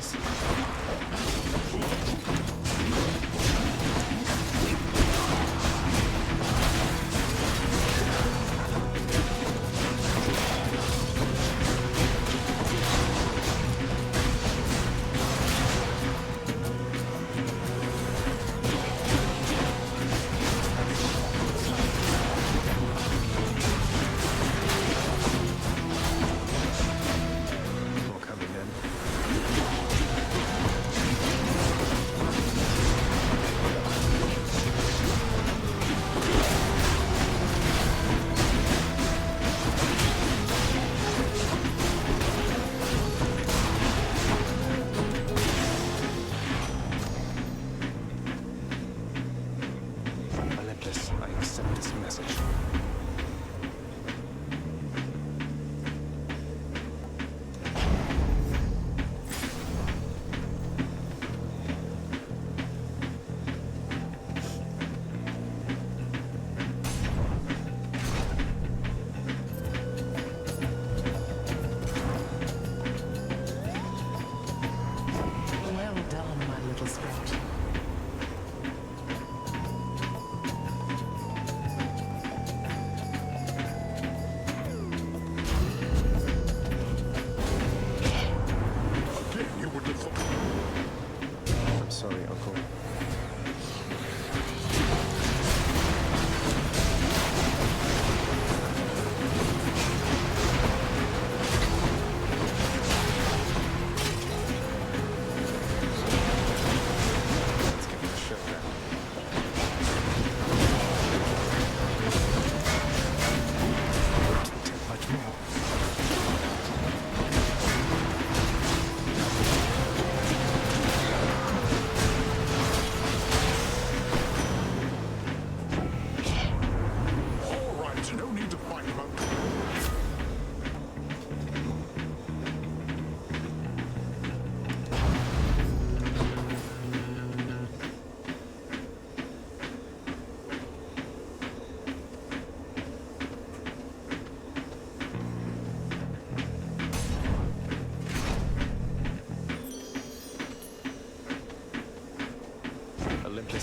this.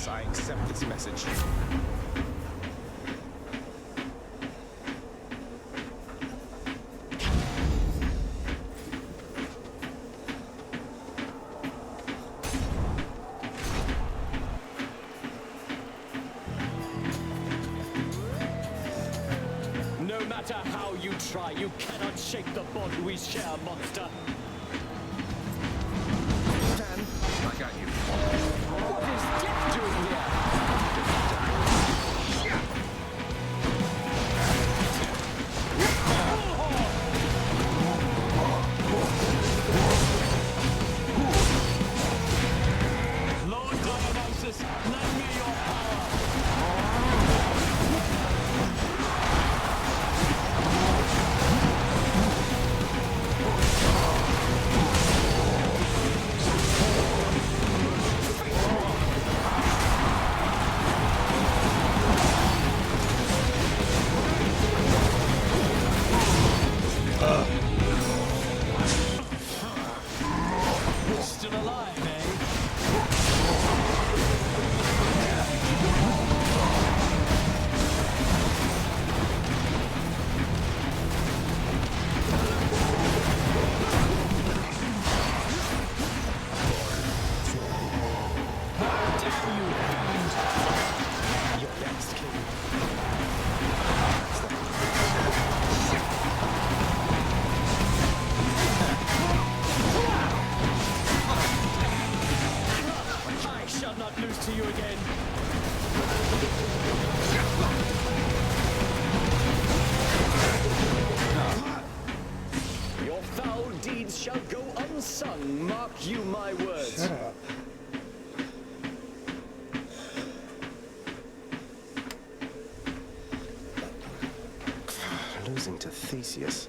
I accept this message. No matter how you try, you cannot shake the bond we share, monster. Dan, I got you. What is Death doing here? Lord Dionysus, lend me your power. Still alive, eh? Damn you, fiend! You're next, king. I shall not lose to you again. Your foul deeds shall go unsung, mark you my words. Shut up. Losing to Theseus.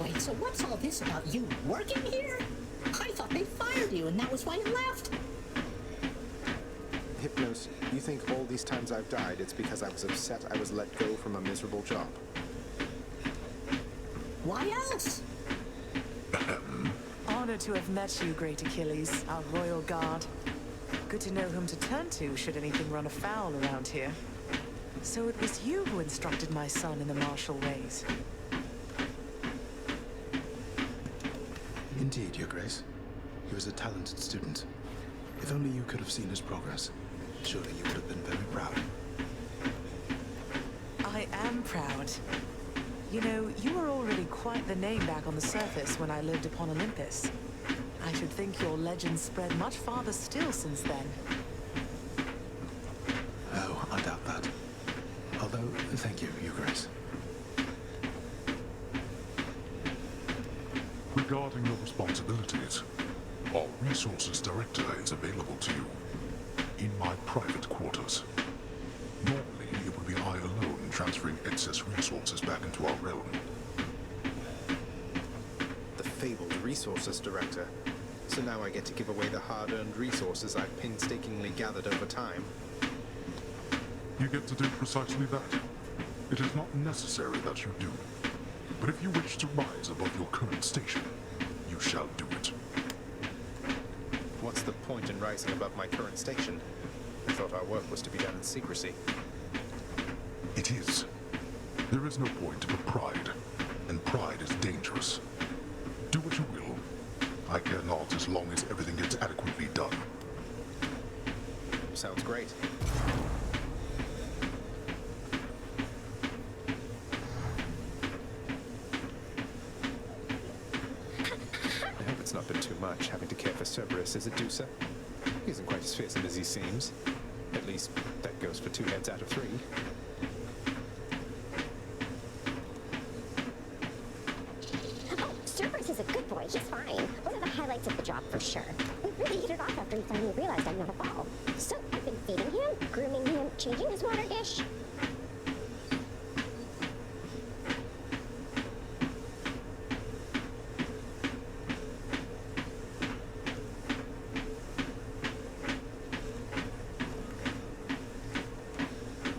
Wait, so what's all this about you working here? I thought they fired you and that was why you left. Hypnos, you think all these times I've died, it's because I was upset I was let go from a miserable job? Why else? Honored to have met you, Great Achilles, our royal guard. Good to know whom to turn to should anything run afoul around here. So it was you who instructed my son in the martial ways. Indeed, Your Grace. He was a talented student. If only you could have seen his progress, surely you would have been very proud. I am proud. You know, you were already quite the name back on the surface when I lived upon Olympus. I should think your legend spread much farther still since then. Oh, I doubt that. Although, thank you, Your Grace. Regarding your responsibilities, our resources director is available to you in my private quarters. Normally, it would be I alone transferring excess resources back into our realm. The fabled resources director. So now I get to give away the hard-earned resources I've painstakingly gathered over time. You get to do precisely that. It is not necessary that you do. But if you wish to rise above your current station, you shall do it. What's the point in rising above my current station? I thought our work was to be done in secrecy. It is. There is no point but pride, and pride is dangerous. Do what you will. I care not as long as everything gets adequately done. Sounds great. I hope it's not been too much having to care for Cerberus, is it, Dusa? He isn't quite as fearsome as he seems. At least, that goes for 2 heads out of 3. Oh, Cerberus is a good boy. He's fine. One of the highlights of the job for sure. We really hit it off after he finally realized I'm not a ball. So I've been feeding him, grooming him, changing his water dish.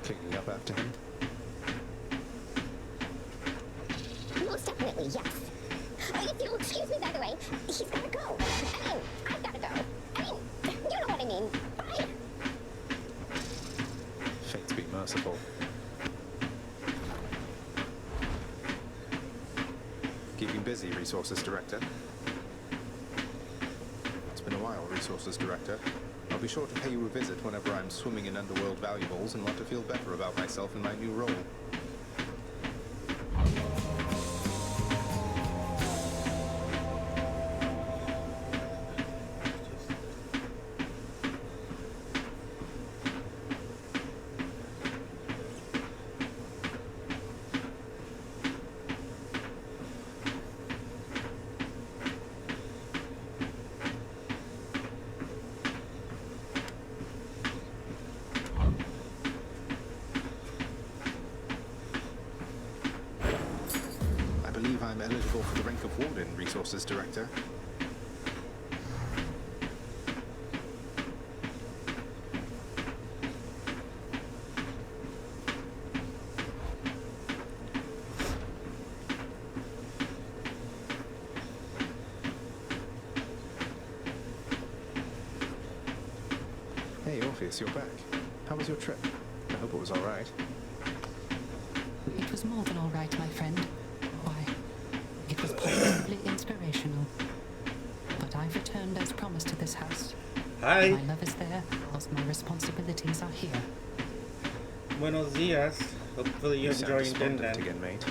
Cleaning up after him. Most definitely, yes. If you'll excuse me, by the way, he's gotta go. I mean, I've gotta go. I mean, you know what I mean. Bye. Fates be merciful. Keeping busy, Resources Director. It's been a while, Resources Director. I'll be sure to pay you a visit whenever I'm swimming in underworld valuables and want to feel better about myself in my new role. I believe I'm eligible for the rank of Warden, Resources Director. Hey, Orpheus, you're back. How was your trip? I hope it was all right. It was more than all right, my friend. Why, it was positively inspirational. But I've returned as promised to this house. Hi. My love is there, whilst my responsibilities are here. Buenos dias. Hopefully you're You sound enjoying despondent dinner. again, mate.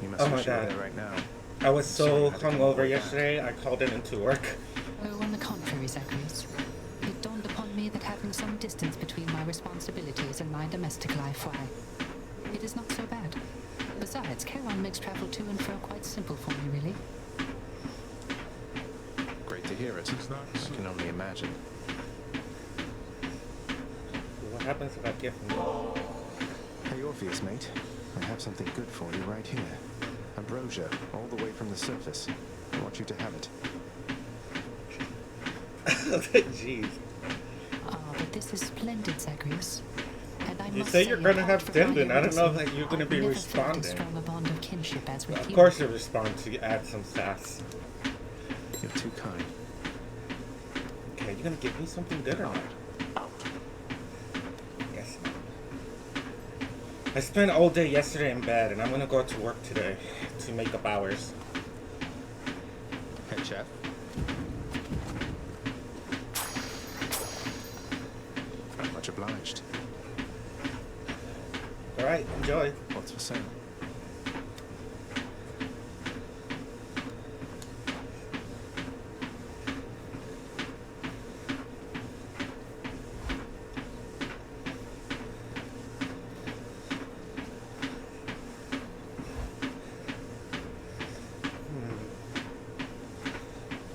You must Oh my wish you were God. there right now. I was Sorry, I so had to come hungover right back. yesterday, I called in into work. Oh, on the contrary, Zacharias. It dawned upon me that having some distance between my responsibilities and my domestic life, why, it is not so bad. Besides, Charon makes travel to and fro quite simple for me, really. Great to hear it. Is that I can only imagine. What happens if I give him? Hey, Orpheus, mate. I have something good for you right here. Ambrosia, all the way from the surface. I want you to have it. Jeez. Ah, but this is splendid, Zacharias. And I You must say you're gonna apart have from dinner. my I don't know odyssey, that you're gonna I've be never felt responding. as strong a bond of kinship as with Of you. course you respond to add some sass. You're too kind. Okay, you gonna give me something good or not? Guess not. I spent all day yesterday in bed, and I'm gonna go to work today to make up hours. Head chef. Not much obliged. Alright, enjoy. What's for sale?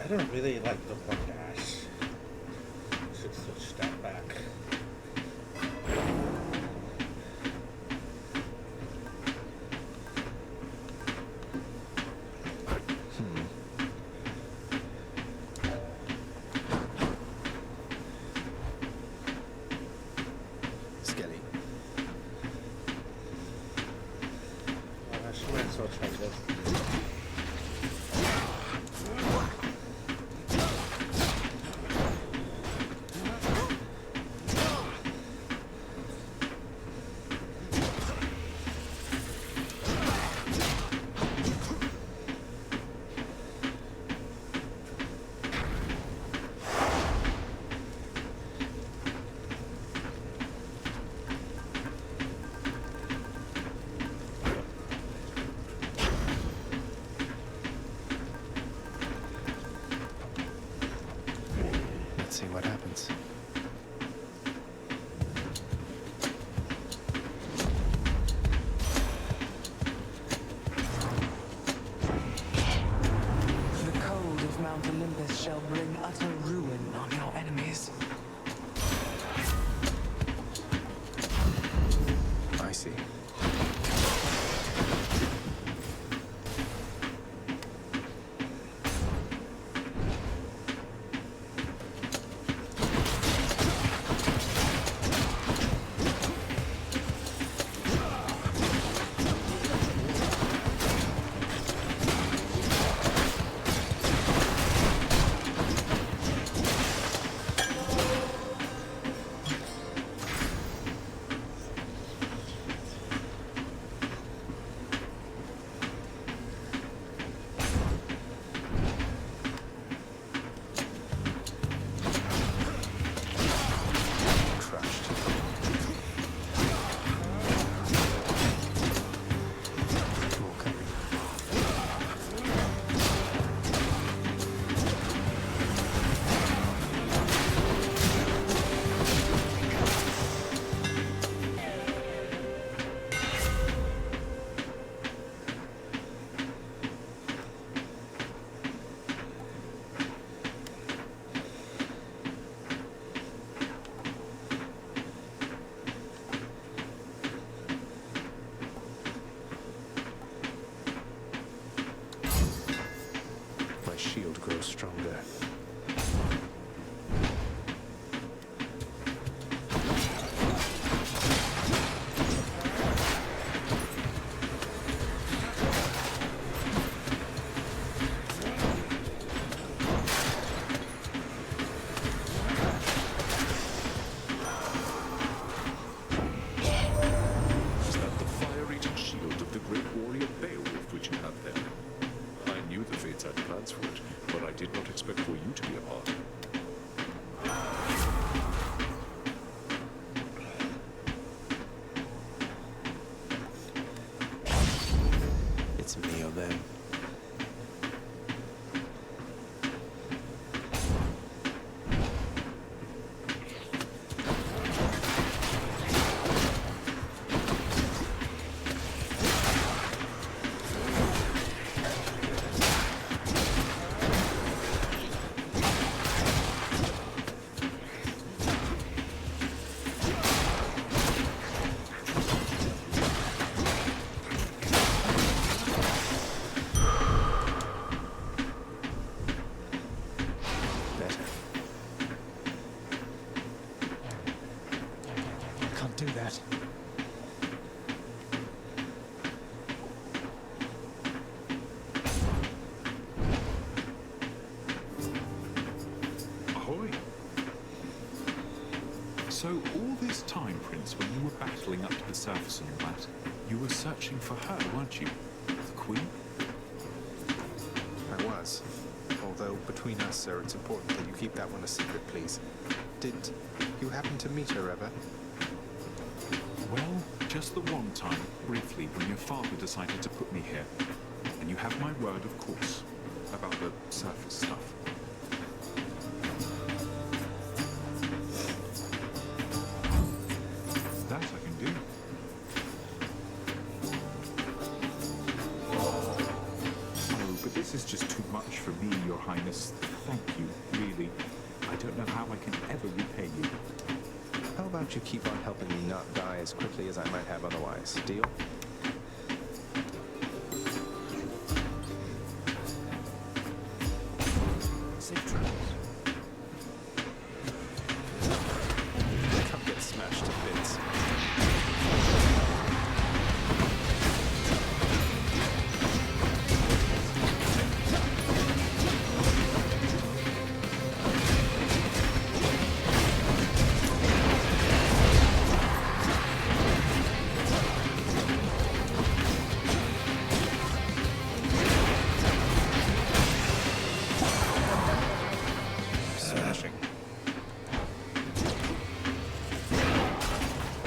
I don't really like the one dash. Should switch that back. Skelly. She might as well try this. Let's see what happens. The cold of Mount Olympus shall bring utter ruin on your enemies. I see. I'll do that. Ahoy! So all this time, Prince, when you were battling up to the surface and all that, you were searching for her, weren't you? The Queen? I was. Although, between us, sir, it's important that you keep that one a secret, please. Did you happen to meet her ever? Well, just the one time, briefly, when your father decided to put me here. And you have my word, of course, about the surface stuff. That I can do. Oh, but this is just too much for me, Your Highness. Thank you, really. I don't know how I can ever repay you. How about you keep on helping me not die as quickly as I might have otherwise? Deal? Safe travels. Come get smashed to bits. Smashing.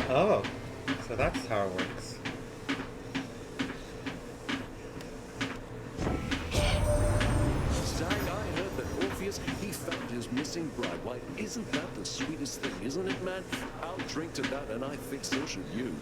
Oh, so that's how it works. Zag, I heard that Orpheus, he found his missing bride. Why, isn't that the sweetest thing, isn't it, man? I'll drink to that, and I think so should you.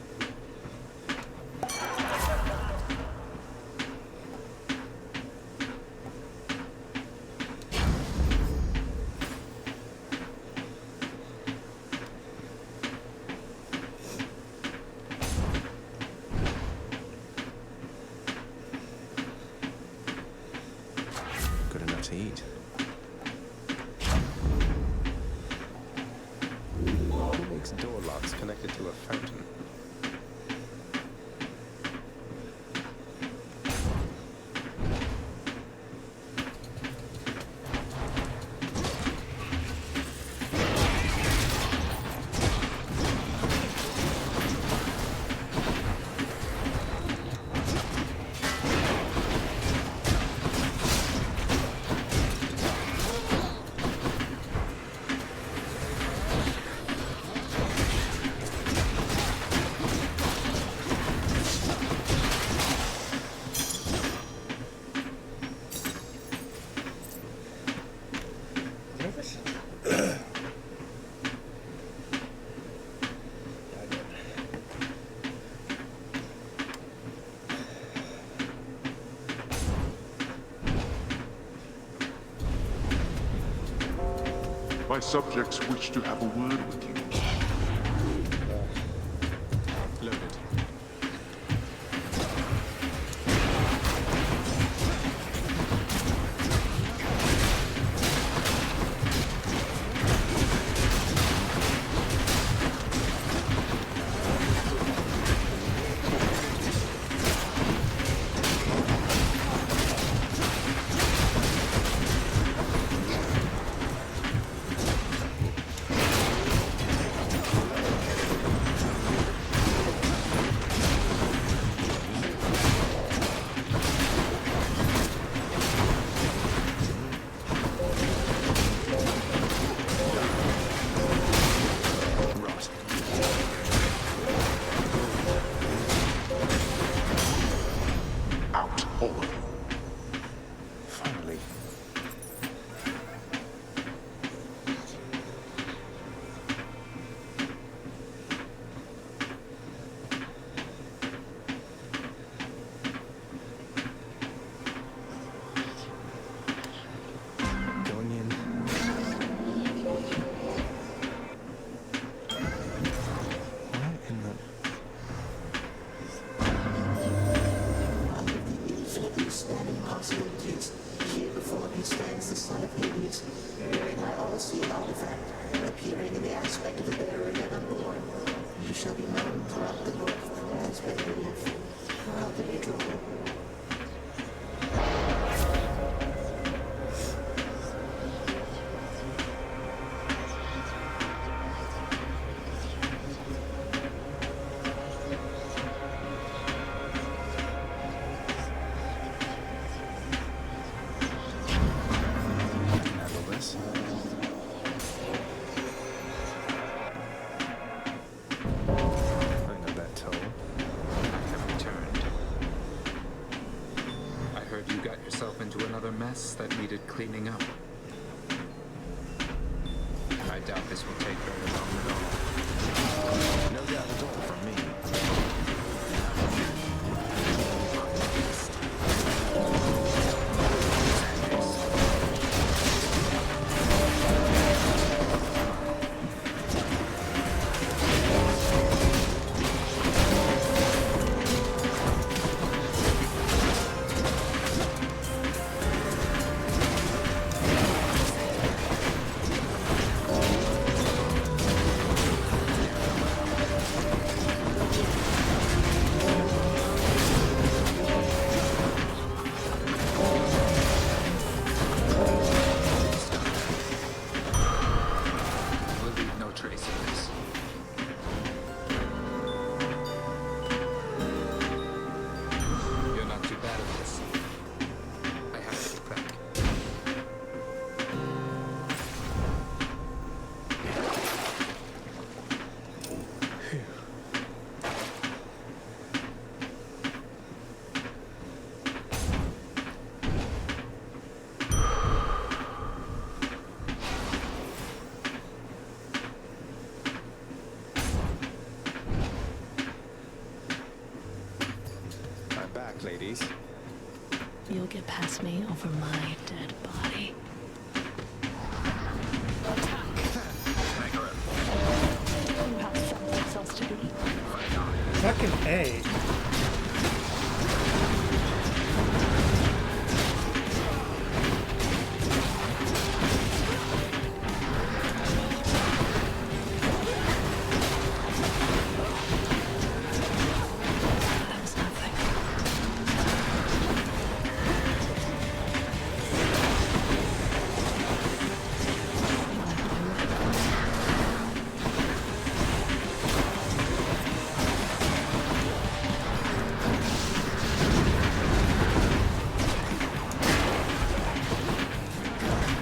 Good enough to eat. Who makes door locks connected to a fountain? My subjects wish to have a word with you. Loaded. be known throughout the North as Relief. Cathedral. Handle this. I know that toll. I have returned. I heard you got yourself into another mess that needed cleaning up. I doubt this will take very long at all. No doubt at all from me. We'll leave no trace of this. You're not too bad at this. I have to get back. I'm back, ladies. You'll get past me over my dead body. You have someplace else to be. Fucking A. That was nothing.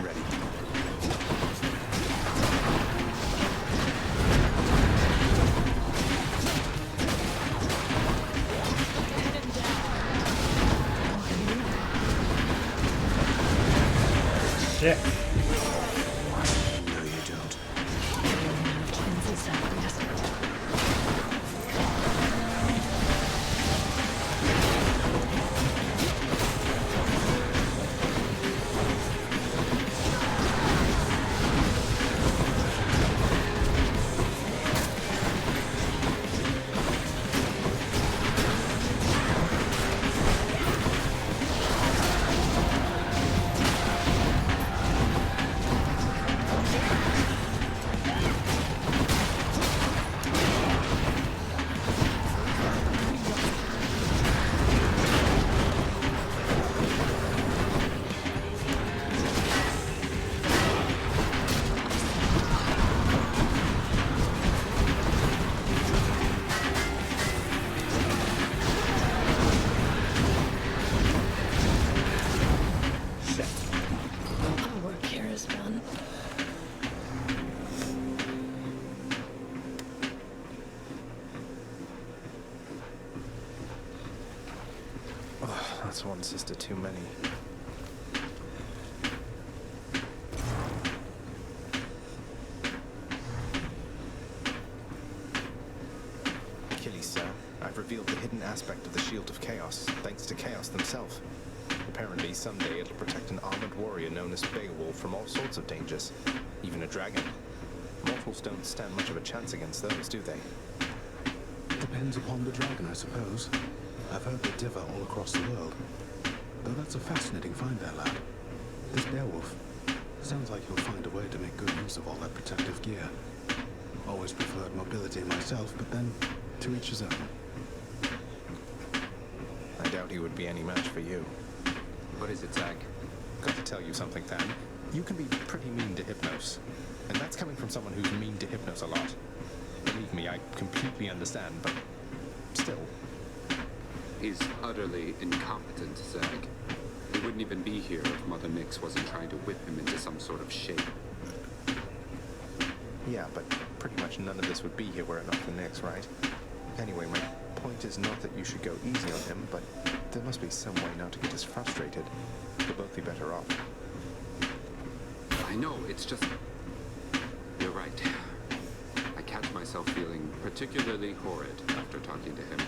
Ready. Shit. No, you don't. Kansas desert. Our work here is done. Oh, that's one sister too many. Achilles, sir, I've revealed the hidden aspect of the Shield of Chaos, thanks to Chaos themselves. Apparently, someday it'll protect an armored warrior known as Beowulf from all sorts of dangers, even a dragon. Mortals don't stand much of a chance against those, do they? Depends upon the dragon, I suppose. I've heard they differ all across the world. Though that's a fascinating find there, lad. This Beowulf, sounds like he'll find a way to make good use of all that protective gear. Always preferred mobility myself, but then to each his own. I doubt he would be any match for you. What is it, Zach? Got to tell you something, Tham. You can be pretty mean to Hypnos. And that's coming from someone who's mean to Hypnos a lot. Believe me, I completely understand, but still. He's utterly incompetent, Zach. He wouldn't even be here if Mother Nyx wasn't trying to whip him into some sort of shape. Yeah, but pretty much none of this would be here were it not for Nyx, right? Anyway, my point is not that you should go easy on him, but there must be some way not to get as frustrated. You'll both be better off. I know, it's just... You're right. I catch myself feeling particularly horrid after talking to him.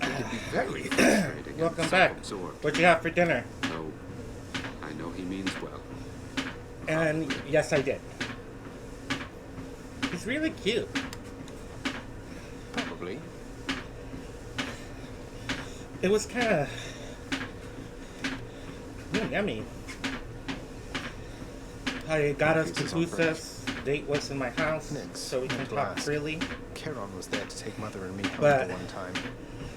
It can be very frustrating. Welcome back. What'd you have for dinner? Oh, I know he means well. And yes, I did. He's really cute. Probably. It was kind of yummy. I got us pupusas. Date was in my house, Nyx, so we can talk freely. Charon was there to take Mother and me home But the one time.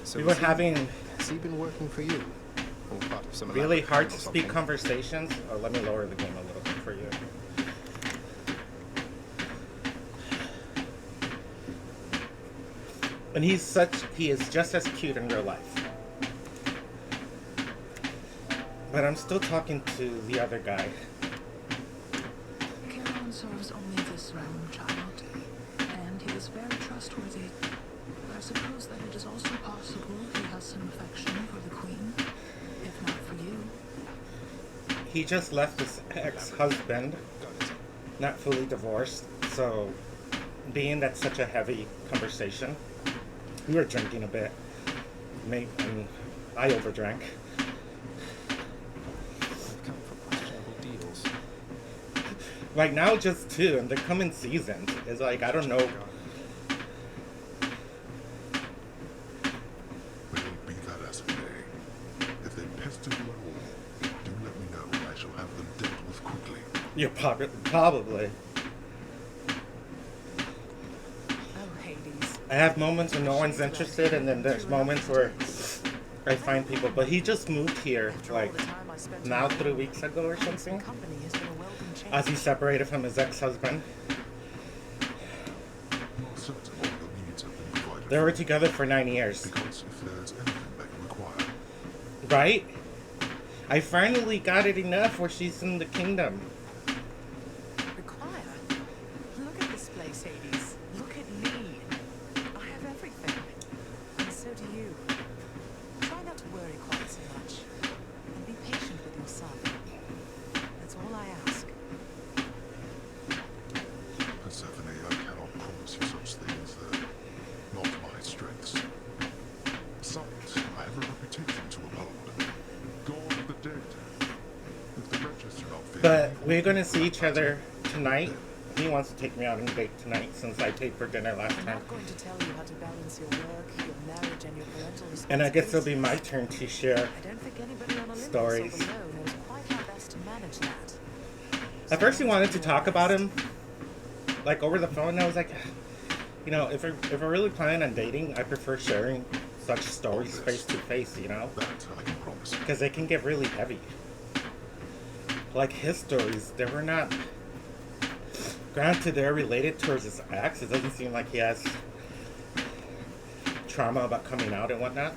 So we were has he- having Has he been working for you? Or part of some really elaborate hard plan to or speak something? conversations. Oh, let me lower the game a little bit for you. And he is just as cute in real life. But I'm still talking to the other guy. Charon serves only this realm, child, and he is very trustworthy. I suppose that it is also possible he has some affection for the queen, if not for you. He just left his ex-husband, not fully divorced, so being that's such a heavy conversation, we were drinking a bit. And I overdrank. I've come for questionable deals. Right now, just two, and they're coming seasons. It's like, I don't know. Well, be that as it may. If they pester you at all, do let me know and I shall have them dealt with quickly. You're probably. Oh, Hades. I have moments when no one's interested, and then there's moments where I find people. But he just moved here, like, now 3 weeks ago or something. As he separated from his ex-husband. Not certain all your needs have been provided. They were together for 9 years. Because if there's anything that you require, Right? I finally got it enough where she's in the kingdom. Require? Look at this place, Hades. Look at me. I have everything. And so do you. Try not to worry quite so much. And be patient with your son. That's all I ask. Persephone, I cannot promise you such things. They're not my strengths. Besides, I have a reputation to uphold. God of the dead. If the wretches do not fear But me, we're gonna see each other tonight. He wants to take me out on a date tonight since I paid for dinner last I'm time. not going to tell you how to balance your work, your marriage, and your parental responsibilities. And I guess it'll be my turn to share. I don't think anybody on Olympus stories. or below knows quite how best to manage that. At first, he wanted to talk about him, like over the phone. And I was like, you know, if we're really planning on dating, I prefer sharing such stories face to face. You know, that I can promise. because they can get really heavy. Like his stories, they were not. Granted, they're related towards his ex. It doesn't seem like he has trauma about coming out and whatnot,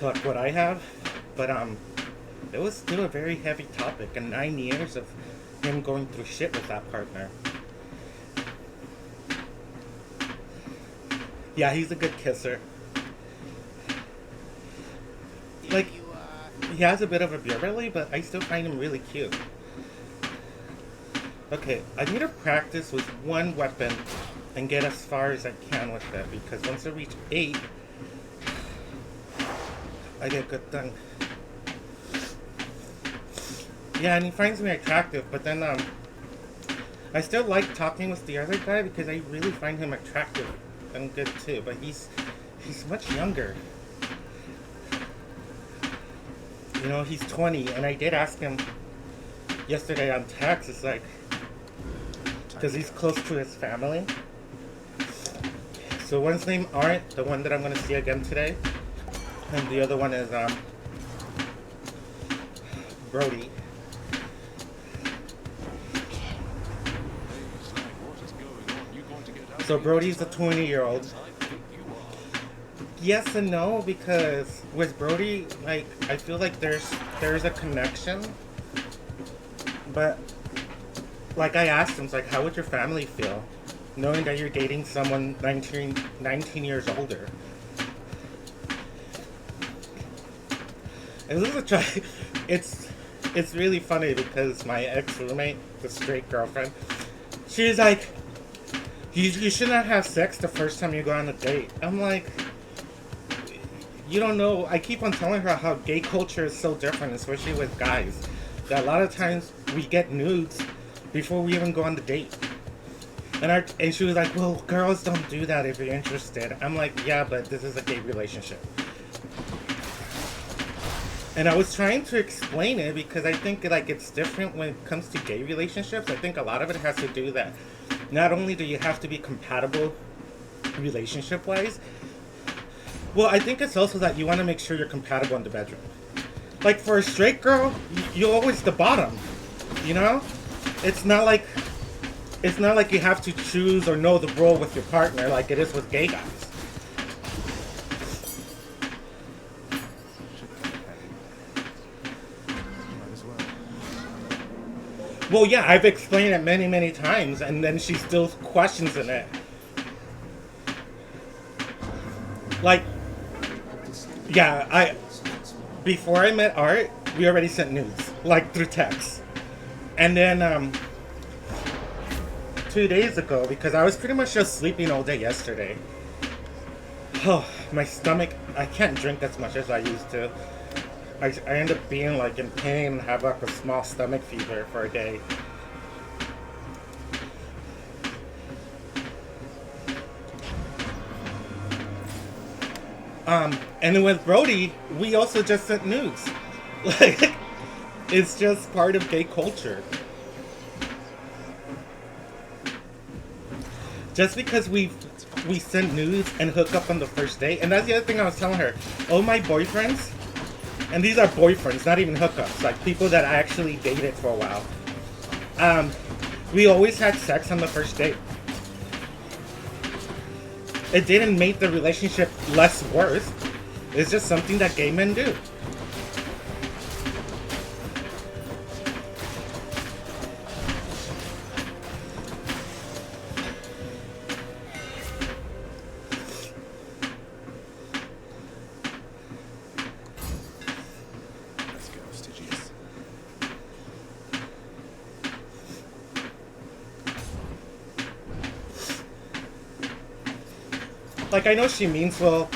like what I have. But it was still a very heavy topic, and 9 years of him going through shit with that partner. Yeah, he's a good kisser. Like, he has a bit of a beer belly, but I still find him really cute. Okay, I need to practice with one weapon and get as far as I can with it, because once I reach 8, I get a good thing. Yeah, and he finds me attractive, but then I still like talking with the other guy because I really find him attractive and good too, but he's much younger. You know, he's 20, and I did ask him yesterday on text, it's like, because he's close to his family. So one's named Art, the one that I'm gonna see again today, and the other one is Brody. So Brody's a 20-year-old. Yes and no, because with Brody, like, I feel like there's a connection, but like I asked him, like, how would your family feel knowing that you're dating someone 19 years older? And this is a try. It's really funny because my ex-roommate, the straight girlfriend, she's like, you should not have sex the first time you go on a date. I'm like, you don't know. I keep on telling her how gay culture is so different, especially with guys. That a lot of times we get nudes before we even go on the date. And she was like, well, girls don't do that if you're interested. I'm like, yeah, but this is a gay relationship. And I was trying to explain it because I think like it's different when it comes to gay relationships. I think a lot of it has to do that not only do you have to be compatible relationship-wise, well, I think it's also that you want to make sure you're compatible in the bedroom. Like for a straight girl, you're always the bottom, you know? It's not like you have to choose or know the role with your partner like it is with gay guys. Well, yeah, I've explained it many, many times, and then she still questions in it. Like, yeah, before I met Art, we already sent nudes, like through text. And then, 2 days ago, because I was pretty much just sleeping all day yesterday. Oh, my stomach, I can't drink as much as I used to. I end up being like in pain and have like a small stomach fever for a day. And then with Brody, we also just sent nudes. Like, it's just part of gay culture. Just because we send nudes and hook up on the first date, and that's the other thing I was telling her. Oh, my boyfriends, and these are boyfriends, not even hookups, like people that I actually dated for a while. We always had sex on the first date. It didn't make the relationship less worse. It's just something that gay men do. Like, I know she means well,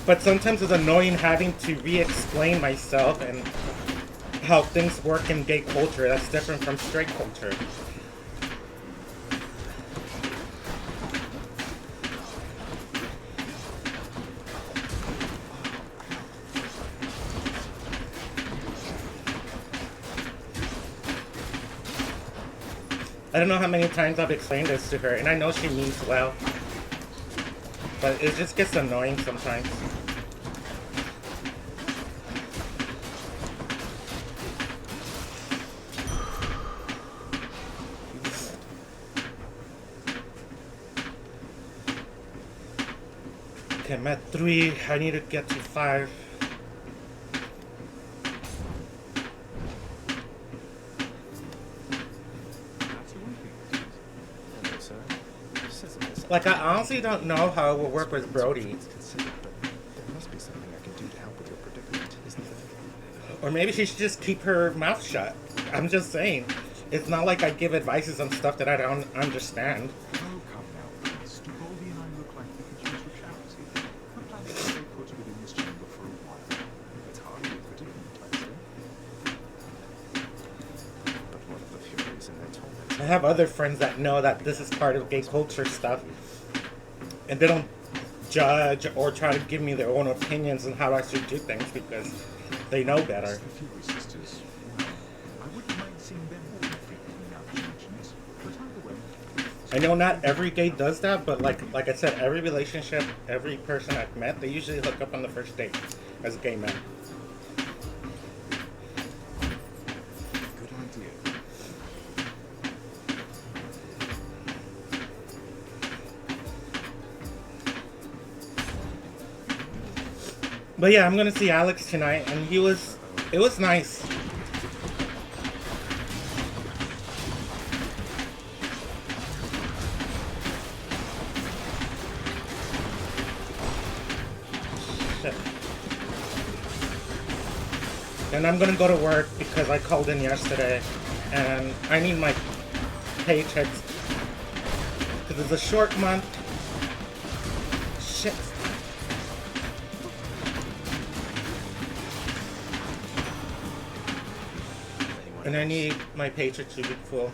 but sometimes it's annoying having to re-explain myself and how things work in gay culture that's different from straight culture. I don't know how many times I've explained this to her, and I know she means well. But it just gets annoying sometimes. Okay, I'm at 3. I need to get to 5. Like, I honestly don't know how it will work with Brody. Or maybe she should just keep her mouth shut. I'm just saying. It's not like I give advices on stuff that I don't understand. Oh, come now, Prince. Do Baldy and I look like we could use for charity? I'm planning to stay put within this chamber for a while. It's hardly a critical place, But one of the furies in their torment. I have other friends that know that this is part of gay culture stuff. And they don't judge or try to give me their own opinions on how I should do things because they know better. The Fury sisters, well, I wouldn't mind seeing them more frequently now that you mention it. But either way, I know not every gay does that, but like I said, every relationship, every person I've met, they usually hook up on the first date as gay men. Good idea. But yeah, I'm gonna see Alex tonight, and it was nice. Shit. And I'm gonna go to work because I called in yesterday, and I need my paychecks because it's a short month. Shit. And I need my paycheck to be full.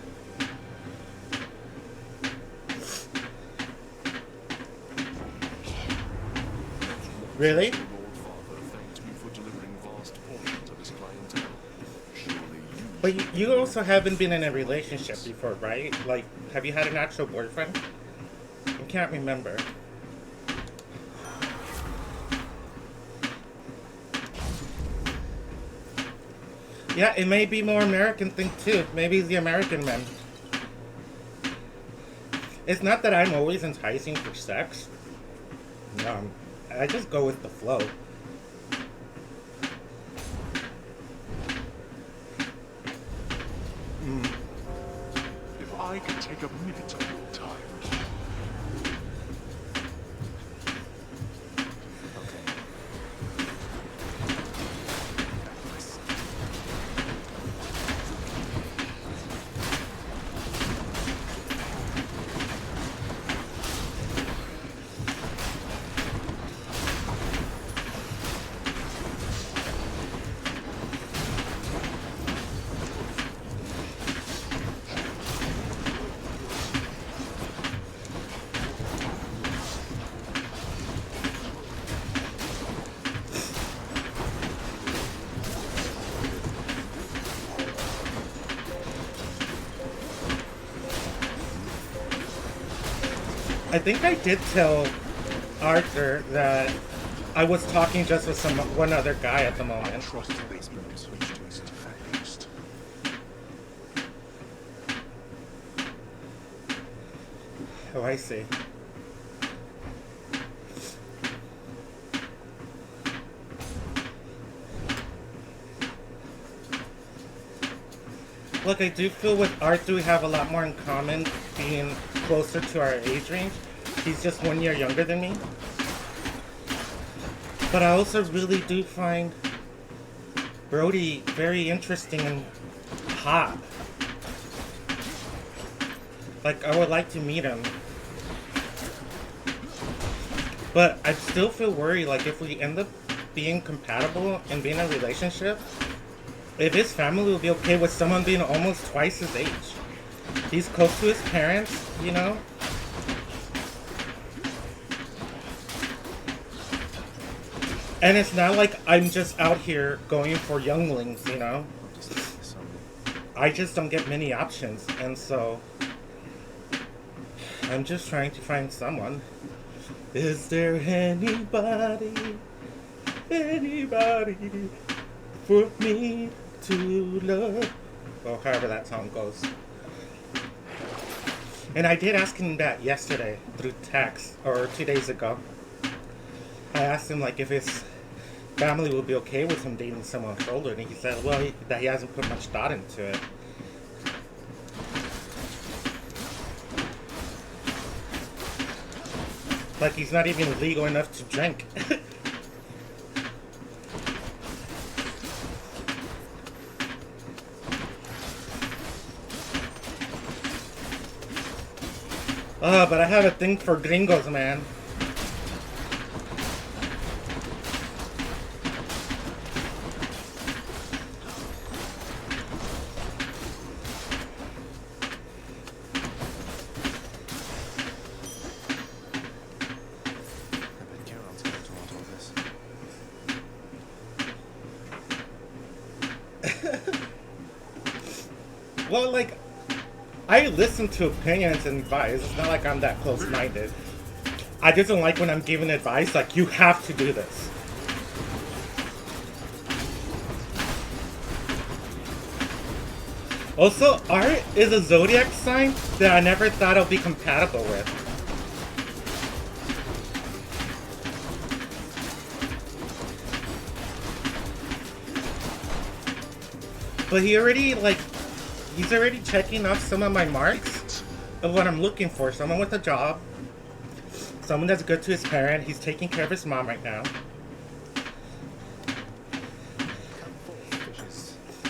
Really? Lord Father thanked me for delivering vast portions of his clientele. Surely you... But you also haven't been in a relationship before, right? Like, have you had an actual boyfriend? I can't remember. Yeah, it may be more American thing too. Maybe it's the American men. It's not that I'm always enticing for sex. I just go with the flow. If I could take a minute of your time. I think I did tell Arthur that I was talking just with one other guy at the moment. Trust the basement switch to his defense. Oh, I see. Look, I do feel with Arthur we have a lot more in common, being closer to our age range. He's just 1 year younger than me. But I also really do find Brody very interesting and hot. Like, I would like to meet him. But I still feel worried, like, if we end up being compatible and being in a relationship, if his family will be okay with someone being almost twice his age. He's close to his parents, you know? And it's not like I'm just out here going for younglings, you know? I just don't get many options, and so I'm just trying to find someone. Is there anybody for me to love? Well, however that song goes. And I did ask him that yesterday through text, or 2 days ago. I asked him, like, if his family would be okay with him dating someone older, and he said, well, that he hasn't put much thought into it. Like, he's not even legal enough to drink. But I have a thing for gringos, man. Well, like, I listen to opinions and advice. It's not like I'm that close-minded. I just don't like when I'm giving advice like, you have to do this. Also, Art is a zodiac sign that I never thought I'd be compatible with. But he's already checking off some of my marks of what I'm looking for. Someone with a job. Someone that's good to his parent. He's taking care of his mom right now.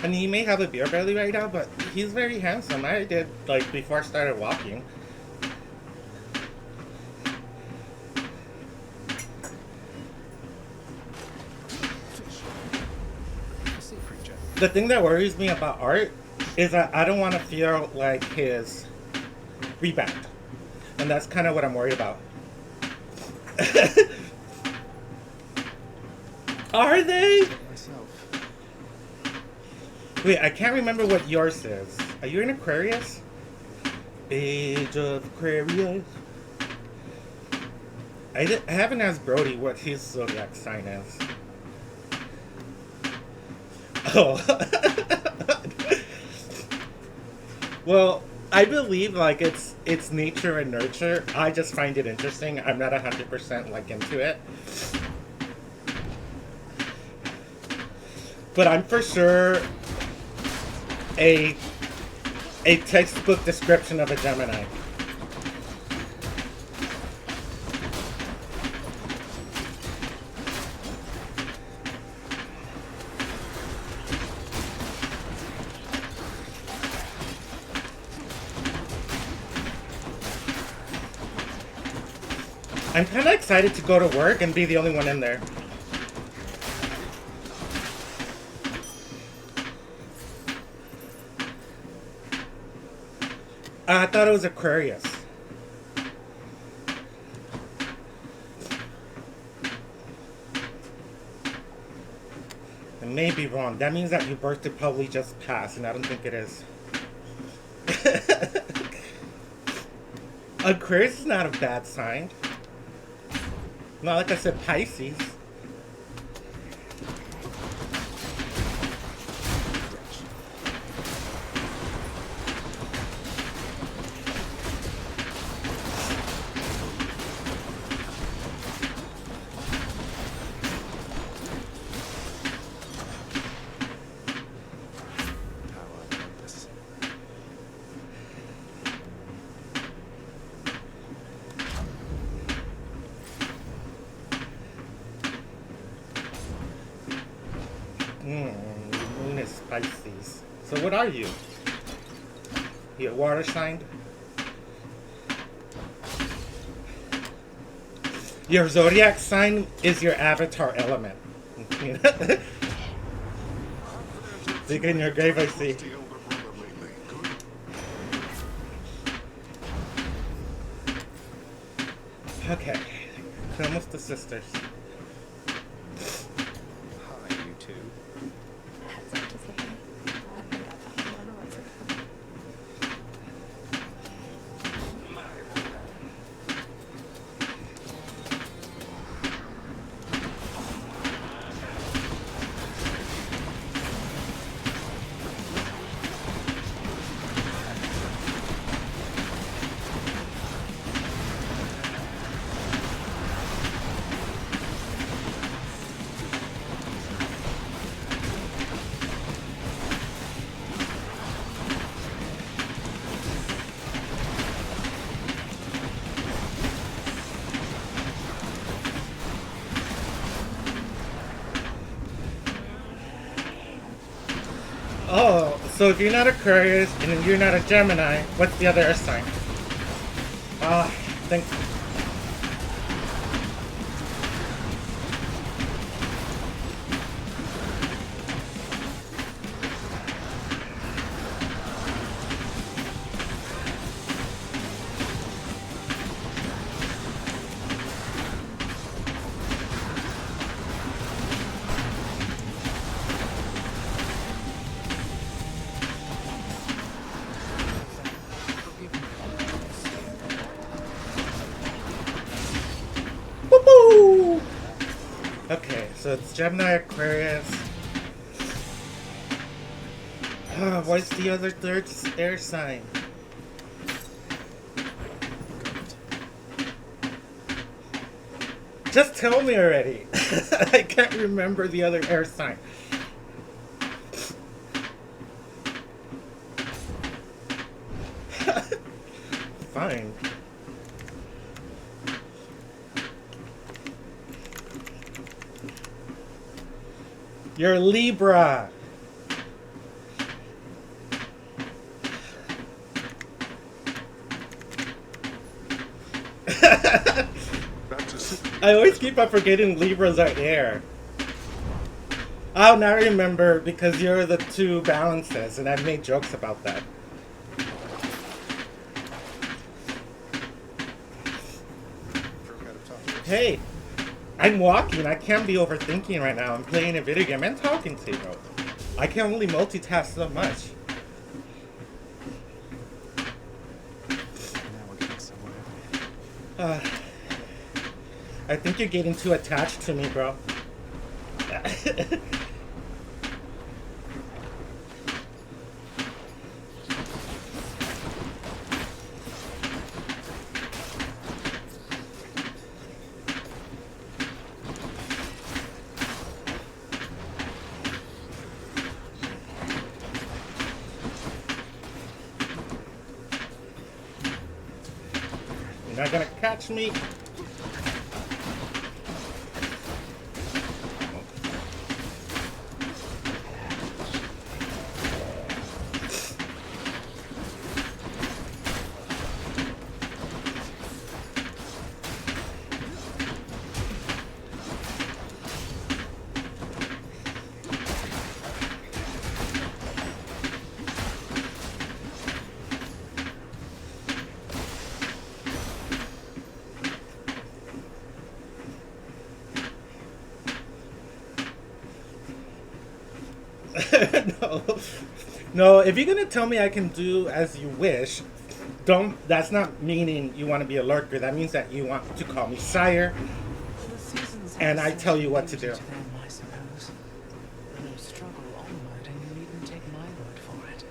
And he may have a beer belly right now, but he's very handsome. I did, like, before I started walking. The thing that worries me about Art is that I don't want to feel like his rebound. And that's kind of what I'm worried about. Are they? Wait, I can't remember what yours is. Are you an Aquarius? Age of Aquarius. I haven't asked Brody what his zodiac sign is. Oh. Well, I believe like it's nature and nurture. I just find it interesting. I'm not 100% like into it. But I'm for sure a textbook description of a Gemini. I'm kind of excited to go to work and be the only one in there. I thought it was Aquarius. I may be wrong. That means that your birthday probably just passed, and I don't think it is. Aquarius is not a bad sign. Not like I said, Pisces. Moon is Pisces. So what are you? You a water sign? Your zodiac sign is your avatar element. Dig in your grave, I see. Okay. Almost the sisters. Oh, so if you're not Aquarius and you're not a Gemini, what's the other Earth sign? Ah, thank you. Okay, so it's Gemini, Aquarius. What's the other third air sign? Just tell me already. I can't remember the other air sign. Fine. You're Libra. I always keep on forgetting Libras are air. Oh, now I remember because you're the two balances, and I've made jokes about that. Hey, I'm walking. I can't be overthinking right now. I'm playing a video game and talking to you. I can only multitask so much. I think you're getting too attached to me, bro. You're not gonna catch me. No. No, if you're gonna tell me I can do as you wish, don't. That's not meaning you want to be a lurker. That means that you want to call me sire, and I tell you what to do. I suppose. They'll struggle onward, and you needn't take my word for it.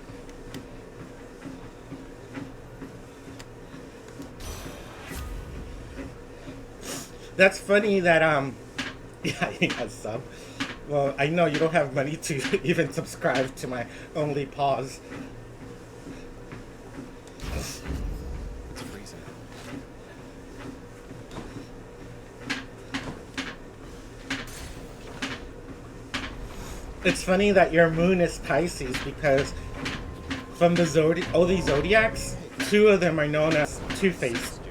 That's funny that yeah, he has sub. Well, I know you don't have money to even subscribe to my only pause. It's freezing. It's funny that your moon is Pisces because from the all these zodiacs, two of them are known as two-faced.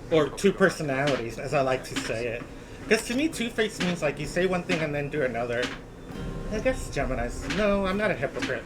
Or two personalities, as I like to say it. Because to me, two-faced means like you say one thing and then do another. I guess Gemini's. No, I'm not a hypocrite.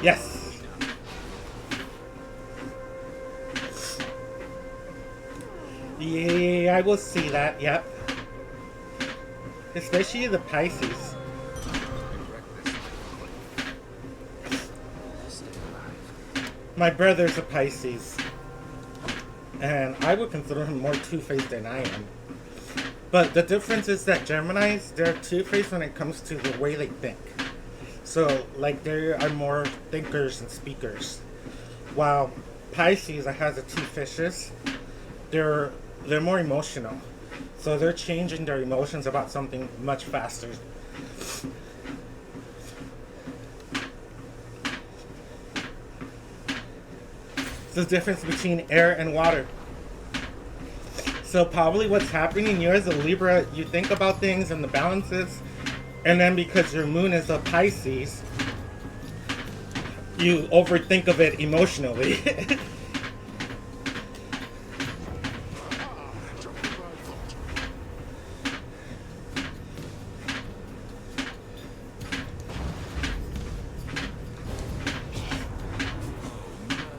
Yes. Yeah, I will see that, yep. Especially the Pisces. My brother's a Pisces. And I would consider him more two-faced than I am. But the difference is that Geminis, they're two-faced when it comes to the way they think. So, like, there are more thinkers and speakers. While Pisces, that has the two fishes, they're more emotional. So they're changing their emotions about something much faster. the difference between air and water. So probably what's happening, you as a Libra, you think about things and the balances, and then because your moon is a Pisces, you overthink of it emotionally.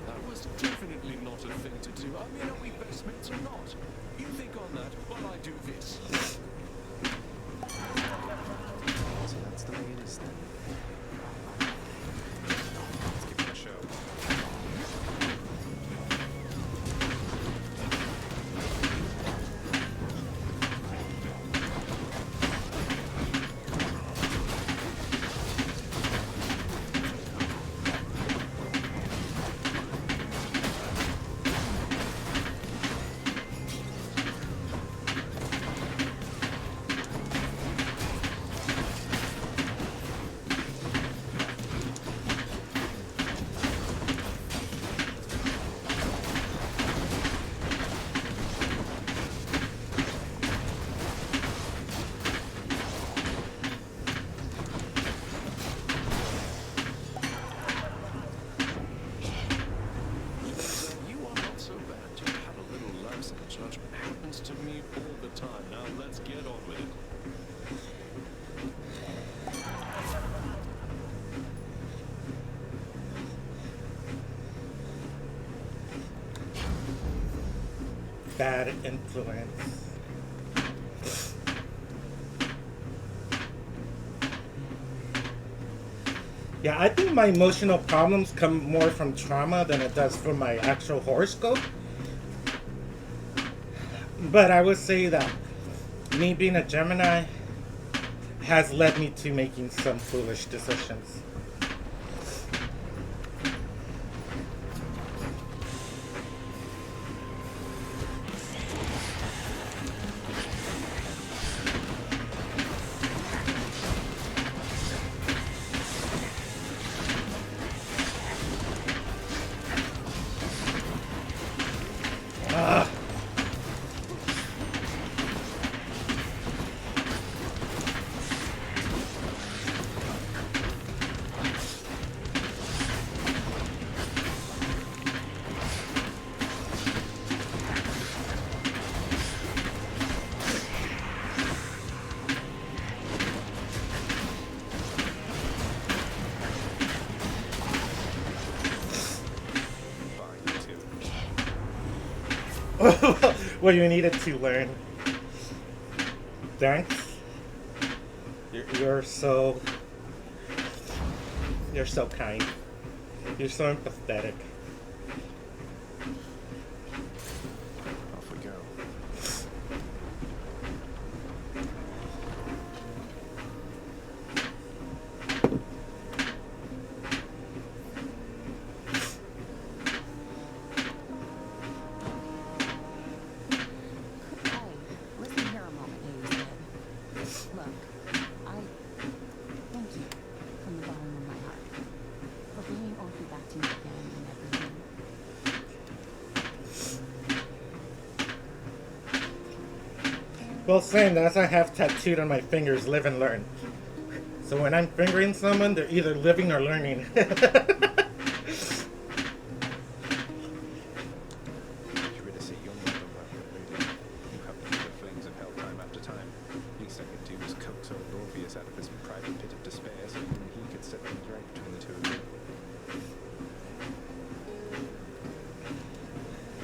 That was definitely not a thing to do. I mean, are we best mates or not? You think on that while I do this. So that's the way it is then. Let's give it a show. You are not so bad. You have a little license, which happens to me all the time. Now let's get on with it. Bad influence. Yeah, I think my emotional problems come more from trauma than it does from my actual horoscope. But I would say that me being a Gemini has led me to making some foolish decisions. Ah. What you needed to learn. Thanks. You're so kind. You're so empathetic. Off we go. Listen here a moment, Hades. Look, I thank you from the bottom of my heart for bringing Orphe back to me again and everything. Well, saying that, I have tattooed on my fingers, live and learn. So when I'm fingering someone, they're either living or learning. You rid of say you're not the right lady. You helped me with the flames of hell time after time. Least I could do was coax old Orpheus out of his private pit of despair so even he could set things right between the two of you.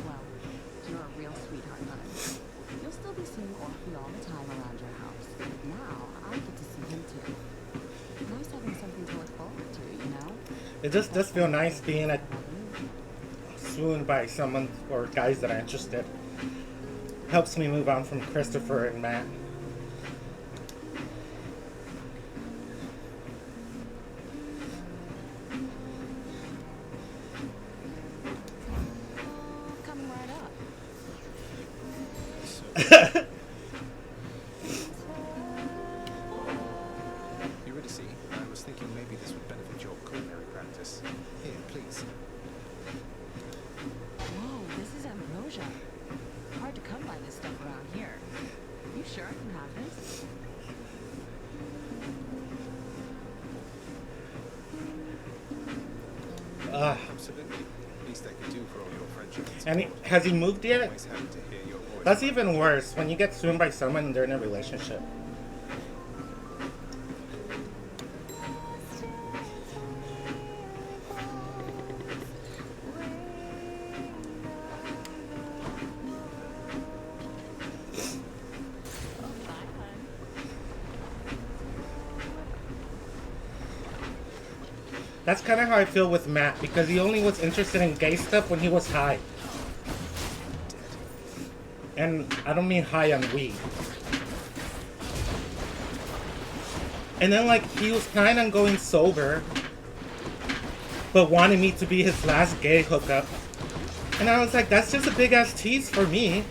Well, you're a real sweetheart, hon. You'll still be seeing Orphe all the time around your house. Now, I get to see him too. Nice having something to look forward to, you know? It just does feel nice being swooned by someone or guys that are interested. Helps me move on from Christopher and Matt. Coming right up. Eurydice, I was thinking maybe this would benefit your culinary practice. Here, please. Least I could do for all your friendship. And has he moved yet? Always happy to hear your voice. That's even worse, when you get swooned by someone and they're in a relationship. That's kind of how I feel with Matt, because he only was interested in gay stuff when he was high. And I don't mean high on weed. And then, like, he was planning on going sober, but wanted me to be his last gay hookup. And I was like, that's just a big-ass tease for me.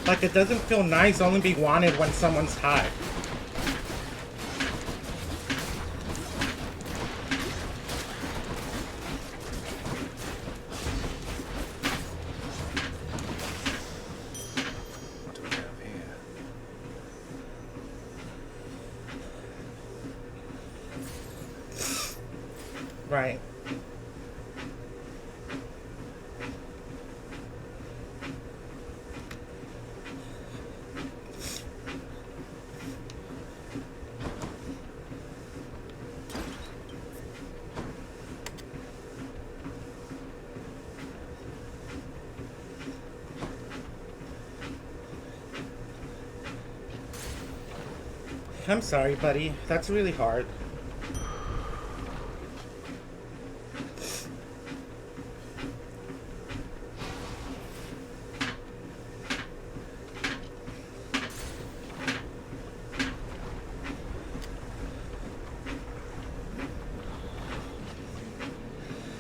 Like, it doesn't feel nice only be wanted when someone's high. What do we have here? Right. I'm sorry, buddy. That's really hard.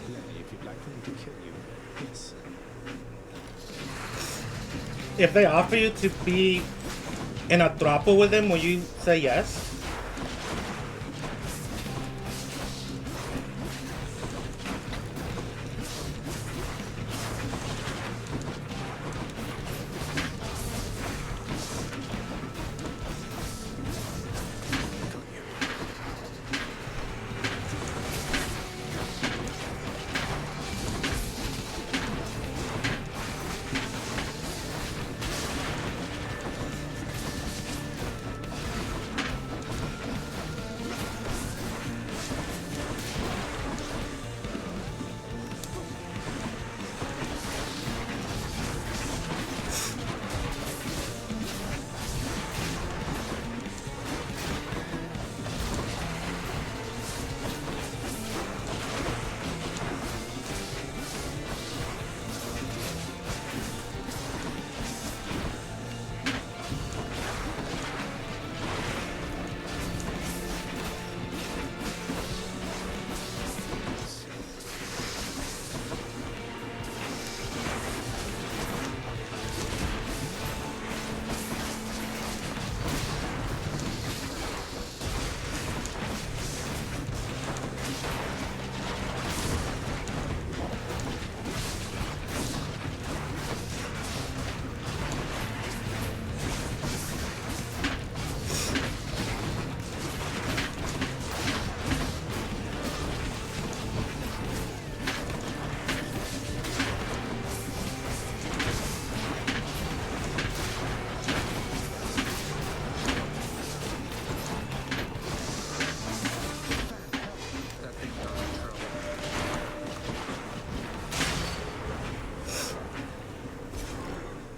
Lenny, if you'd like for me to kill you, yes. If they offer you to be in a throuple with him, will you say yes?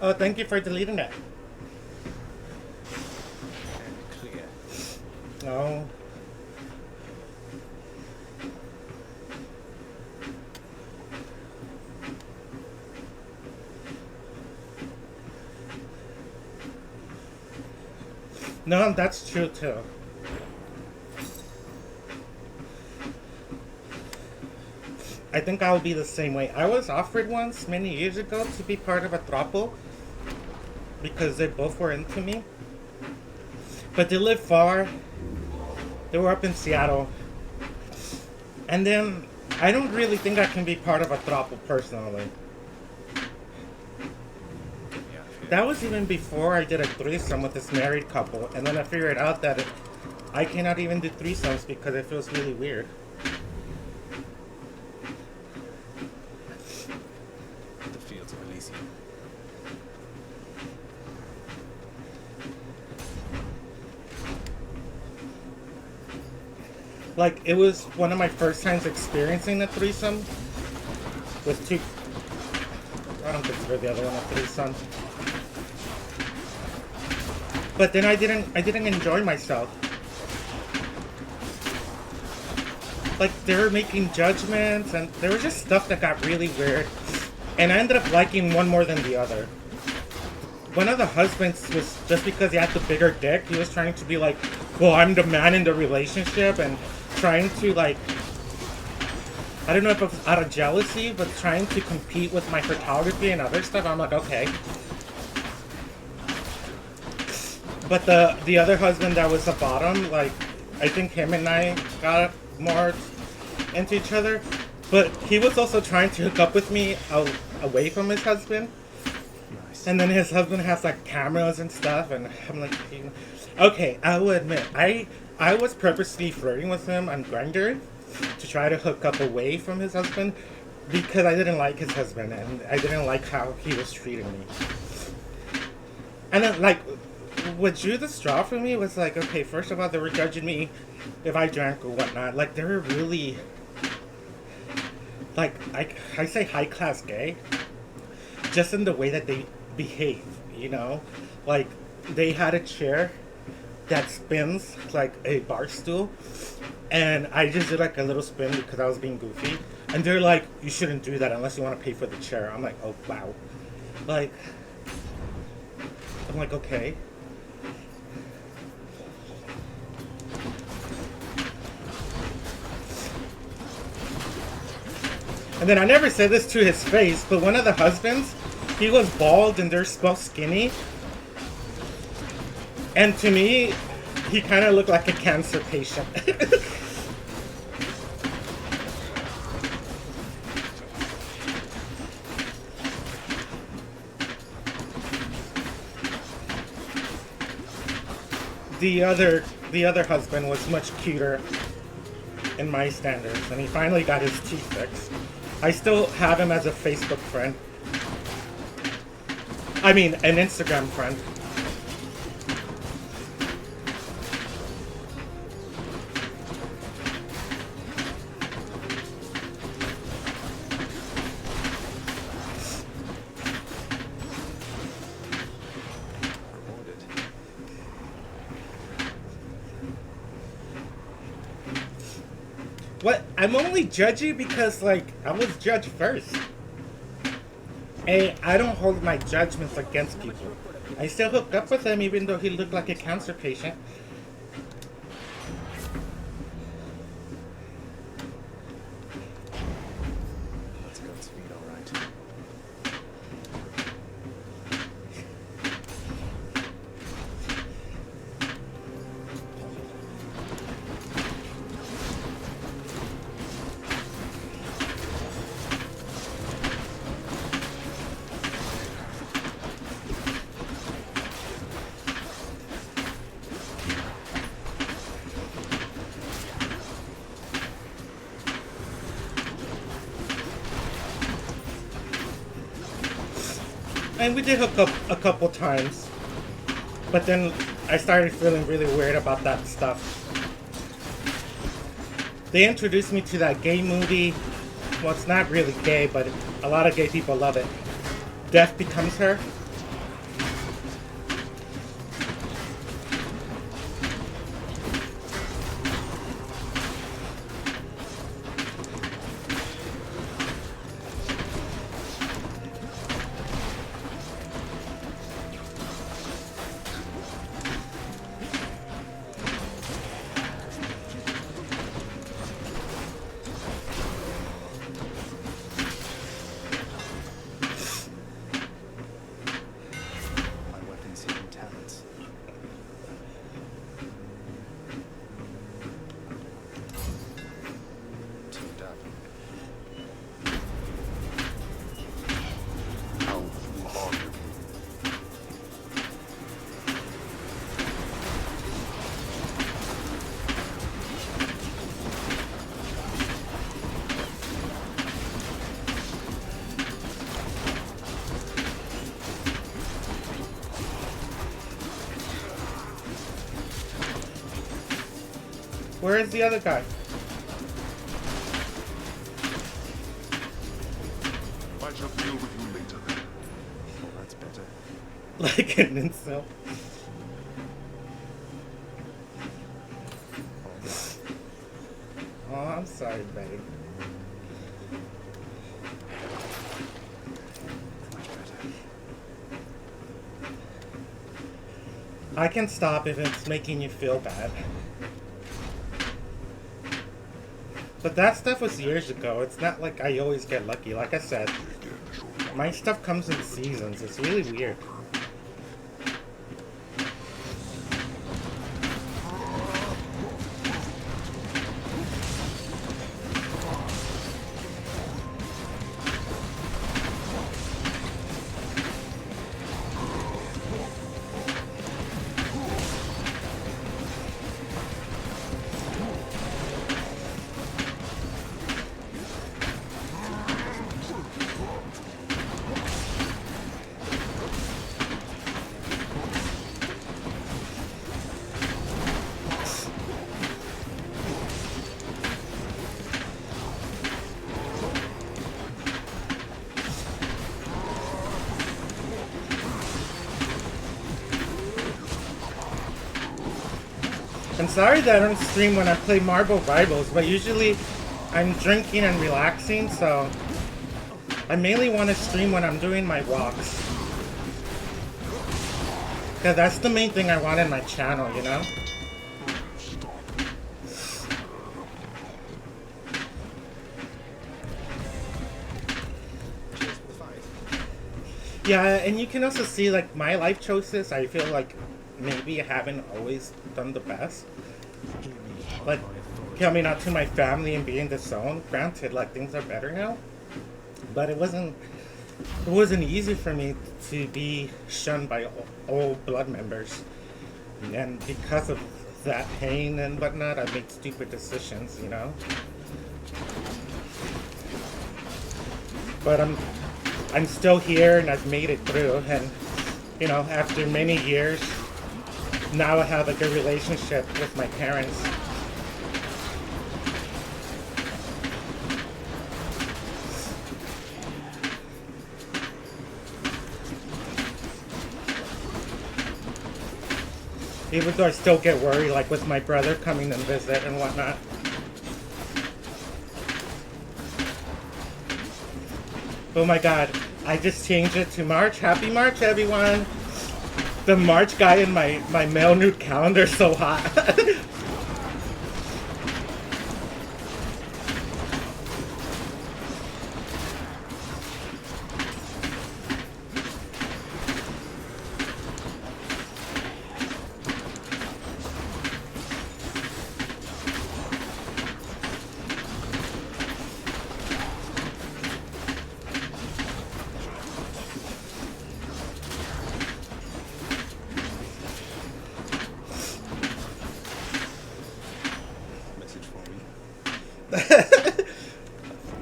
Oh, thank you for deleting that. And clear. Oh. No, that's true too. I think I'll be the same way. I was offered once many years ago to be part of a throuple because they both were into me. But they live far. They were up in Seattle. And then I don't really think I can be part of a throuple personally. That was even before I did a threesome with this married couple, and then I figured out that I cannot even do threesomes because it feels really weird. The fields of Elysium. Like, it was one of my first times experiencing a threesome with two. I don't consider the other one a threesome. But then I didn't enjoy myself. Like, they were making judgments, and there was just stuff that got really weird. And I ended up liking one more than the other. One of the husbands was, just because he had the bigger dick, he was trying to be like, well, I'm the man in the relationship, and trying to, like, I don't know if it was out of jealousy, but trying to compete with my photography and other stuff. I'm like, okay. But the other husband that was the bottom, like, I think him and I got more into each other. But he was also trying to hook up with me away from his husband. Nice. And then his husband has, like, cameras and stuff, and I'm like, okay, I will admit, I was purposely flirting with him on Grindr to try to hook up away from his husband because I didn't like his husband and I didn't like how he was treating me. And then, like, what drew the straw for me was like, okay, first of all, they were judging me if I drank or whatnot. Like, they were really, like, I say high-class gay just in the way that they behave, you know? Like, they had a chair that spins like a bar stool, and I just did like a little spin because I was being goofy, and they're like, you shouldn't do that unless you want to pay for the chair. I'm like, oh wow. Like, I'm like, okay. And then I never said this to his face, but one of the husbands, he was bald and they're both skinny. And to me, he kind of looked like a cancer patient. The other husband was much cuter in my standards, and he finally got his teeth fixed. I still have him as a Facebook friend. I mean, an Instagram friend. What? I'm only judgy because, like, I was judged first. And I don't hold my judgments against people. I still hook up with him even though he looked like a cancer patient. That's Godspeed, all right. And we did hook up a couple times. But then I started feeling really weird about that stuff. They introduced me to that gay movie. Well, it's not really gay, but a lot of gay people love it. Death Becomes Her. Where is the other guy? I shall deal with you later then. Oh, that's better. Like an insult. Oh, I'm sorry, babe. I can stop if it's making you feel bad. But that stuff was years ago. It's not like I always get lucky. Like I said, my stuff comes in seasons. It's really weird. I'm sorry that I don't stream when I play Marble Rivals, but usually I'm drinking and relaxing, so I mainly want to stream when I'm doing my walks. Because that's the main thing I want in my channel, you know? Yeah, and you can also see, like, my life choices, I feel like maybe I haven't always done the best. Like, coming out to my family and being disowned. Granted, like, things are better now. But it wasn't easy for me to be shunned by old blood members. And because of that pain and whatnot, I made stupid decisions, you know? But I'm still here and I've made it through, and you know, after many years, now I have a good relationship with my parents. Even though I still get worried, like with my brother coming and visit and whatnot. Oh my god, I just changed it to March. Happy March, everyone! The March guy in my mail nude calendar is so hot.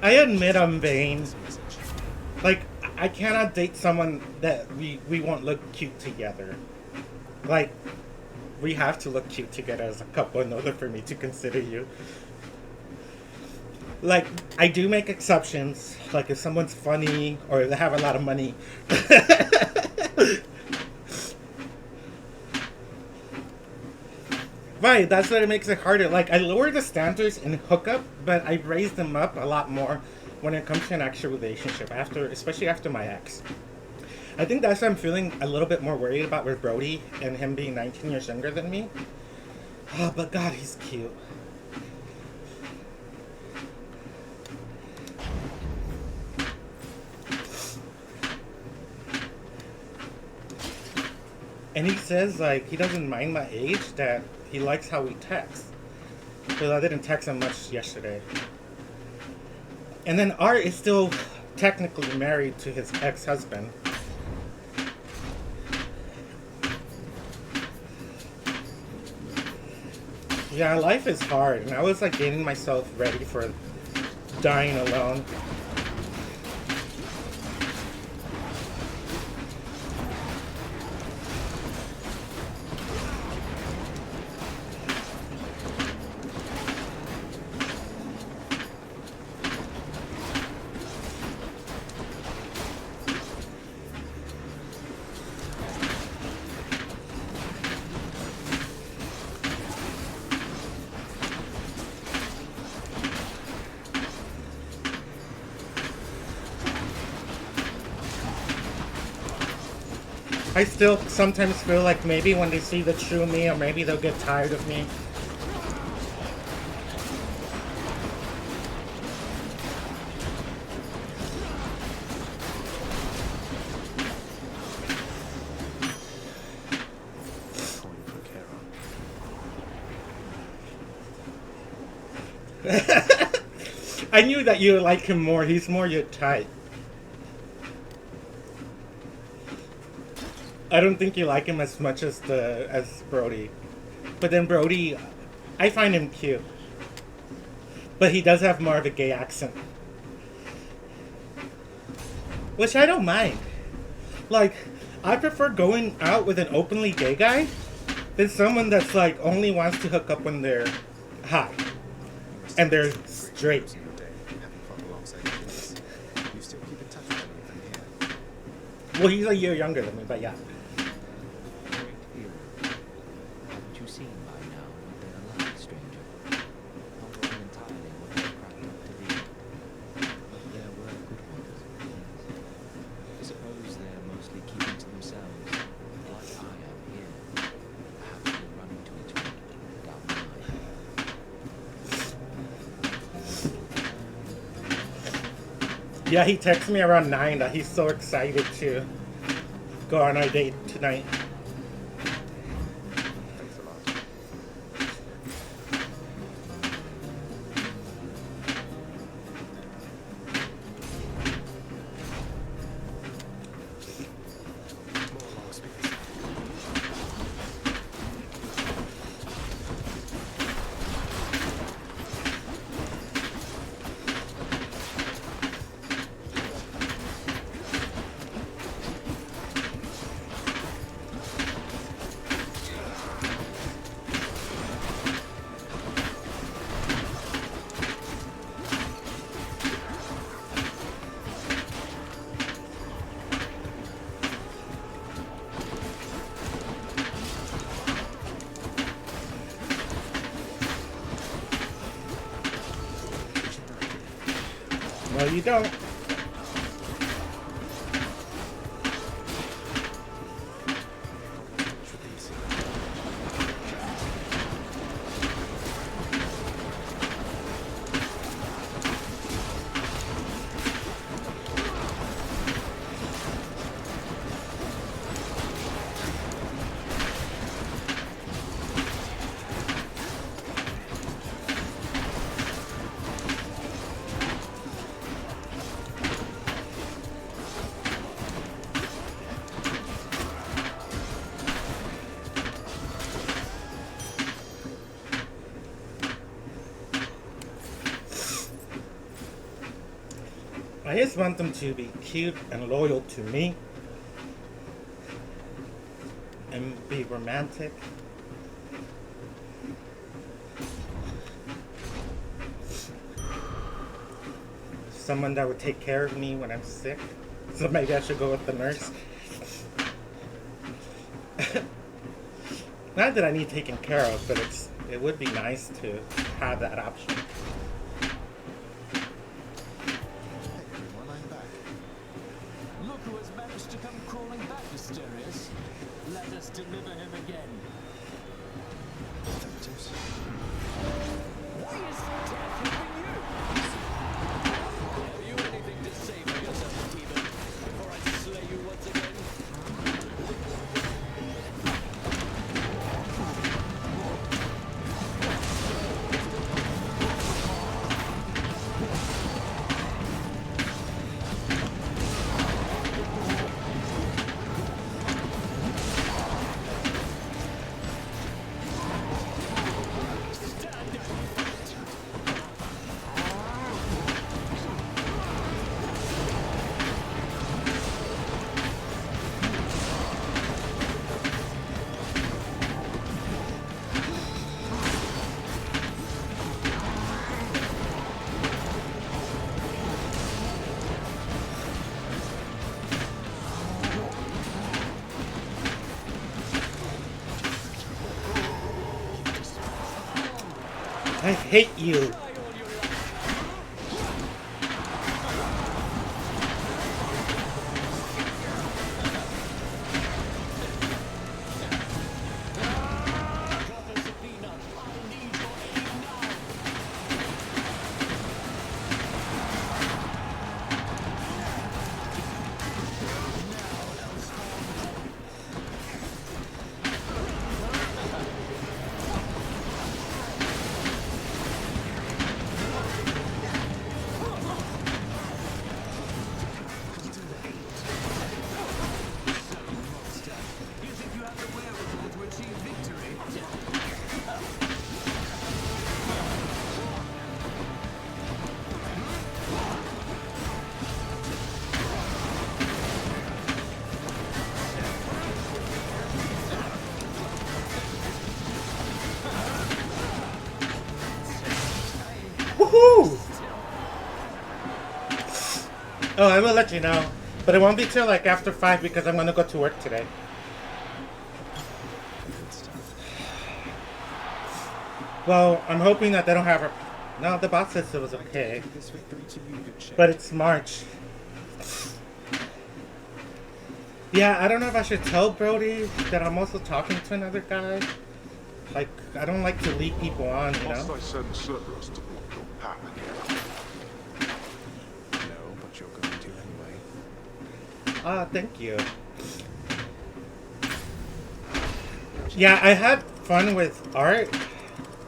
I admit I'm vain. Like, I cannot date someone that we won't look cute together. Like, we have to look cute together as a couple in order for me to consider you. Like, I do make exceptions. Like, if someone's funny or they have a lot of money. Right, that's what it makes it harder. Like, I lower the standards in hookup, but I raise them up a lot more when it comes to an actual relationship, especially after my ex. I think that's what I'm feeling a little bit more worried about with Brody and him being 19 years younger than me. Oh, but God, he's cute. And he says, like, he doesn't mind my age, that he likes how we text. Because I didn't text him much yesterday. And then Art is still technically married to his ex-husband. Yeah, life is hard. And I was, like, getting myself ready for dying alone. I still sometimes feel like maybe when they see the true me, or maybe they'll get tired of me. I knew that you would like him more. He's more your type. I don't think you like him as much as Brody. But then Brody, I find him cute. But he does have more of a gay accent. Which I don't mind. Like, I prefer going out with an openly gay guy than someone that's like only wants to hook up when they're high. And they're straight. Well, he's a year younger than me, but yeah. Haven't you seen by now what they're like, stranger? Not all entirely what they're cracked up to be. But there were good ones, yes. I suppose they're mostly keeping to themselves, like I am here. Perhaps we'll run into each other down the line. Yeah, he texted me around 9 that he's so excited to go on our date tonight. No, you don't. I just want them to be cute and loyal to me. And be romantic. Someone that would take care of me when I'm sick. So maybe I should go with the nurse. Not that I need taken care of, but it would be nice to have that option. Look who has managed to come crawling back, Mysterious. Let us deliver him again. Why is death helping you? Have you anything to say for yourself, demon, before I slay you once again? I hate you. Woohoo! Oh, I will let you know. But it won't be till like after 5 because I'm gonna go to work today. Good stuff. Well, I'm hoping that they don't have a... No, the boss says it was okay. This victory to you, good shade. But it's March. Yeah, I don't know if I should tell Brody that I'm also talking to another guy. Like, I don't like to lead people on, you Must know? I send Cerberus to block your path again? No, but you're going to anyway. Ah, thank you. Yeah, I had fun with art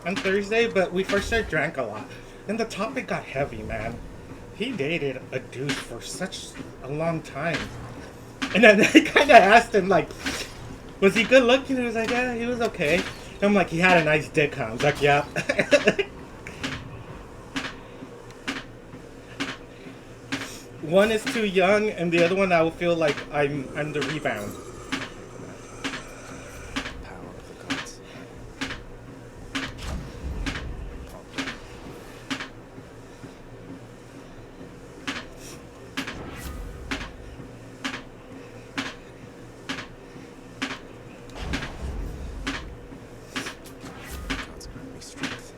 on Thursday, but we first started drank a lot. And the topic got heavy, man. He dated a dude for such a long time. And then I kind of asked him, like, was he good looking? He was like, yeah, he was okay. And I'm like, he had a nice dick, huh? I was like, yeah. One is too young, and the other one I will feel like I'm the rebound. Power of the gods. Gods grant me strength.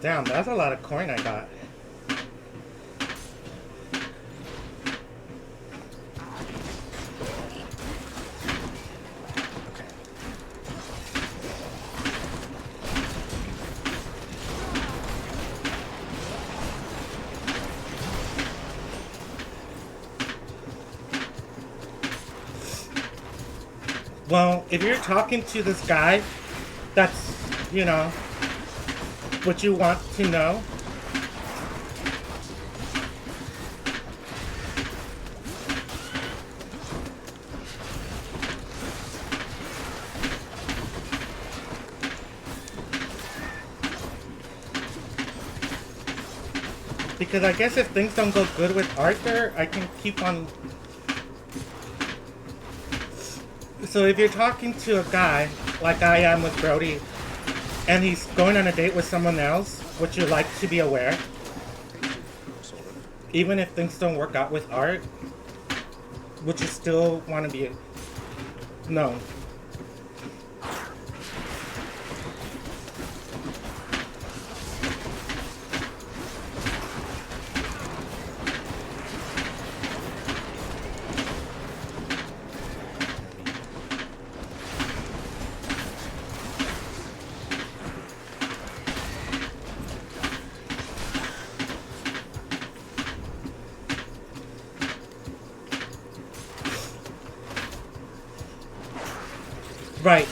Damn, that's a lot of coin I got. Well, if you're talking to this guy, that's, you know, what you want to know. Because I guess if things don't go good with Arthur, I can keep on... So if you're talking to a guy, like I am with Brody, and he's going on a date with someone else, would you like to be aware? Even if things don't work out with Art, would you still want to be... No. Right.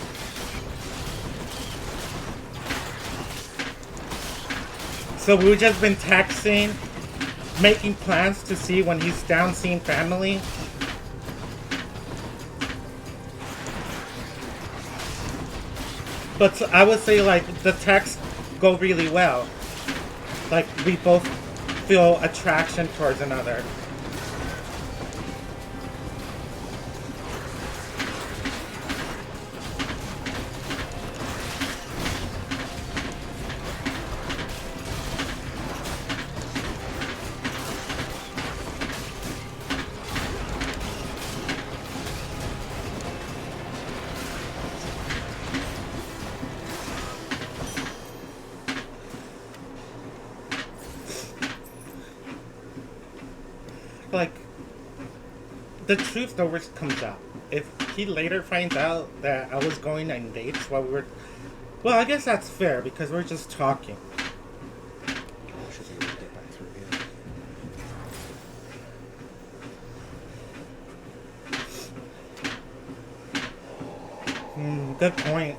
So we've just been texting, making plans to see when he's down seeing family. But I would say, like, the texts go really well. Like, we both feel attraction towards another. Like, the truth always comes out. If he later finds out that I was going on dates while we were... Well, I guess that's fair, because we're just talking. Should be able to get back through here. Good point.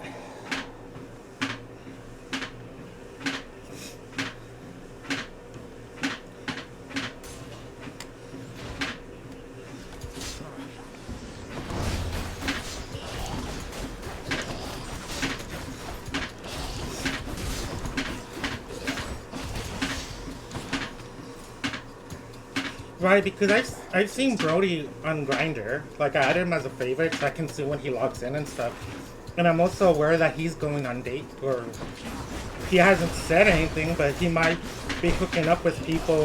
Right, because I've seen Brody on Grindr. Like, I added him as a favorite so I can see when he logs in and stuff. And I'm also aware that he's going on date, or he hasn't said anything, but he might be hooking up with people.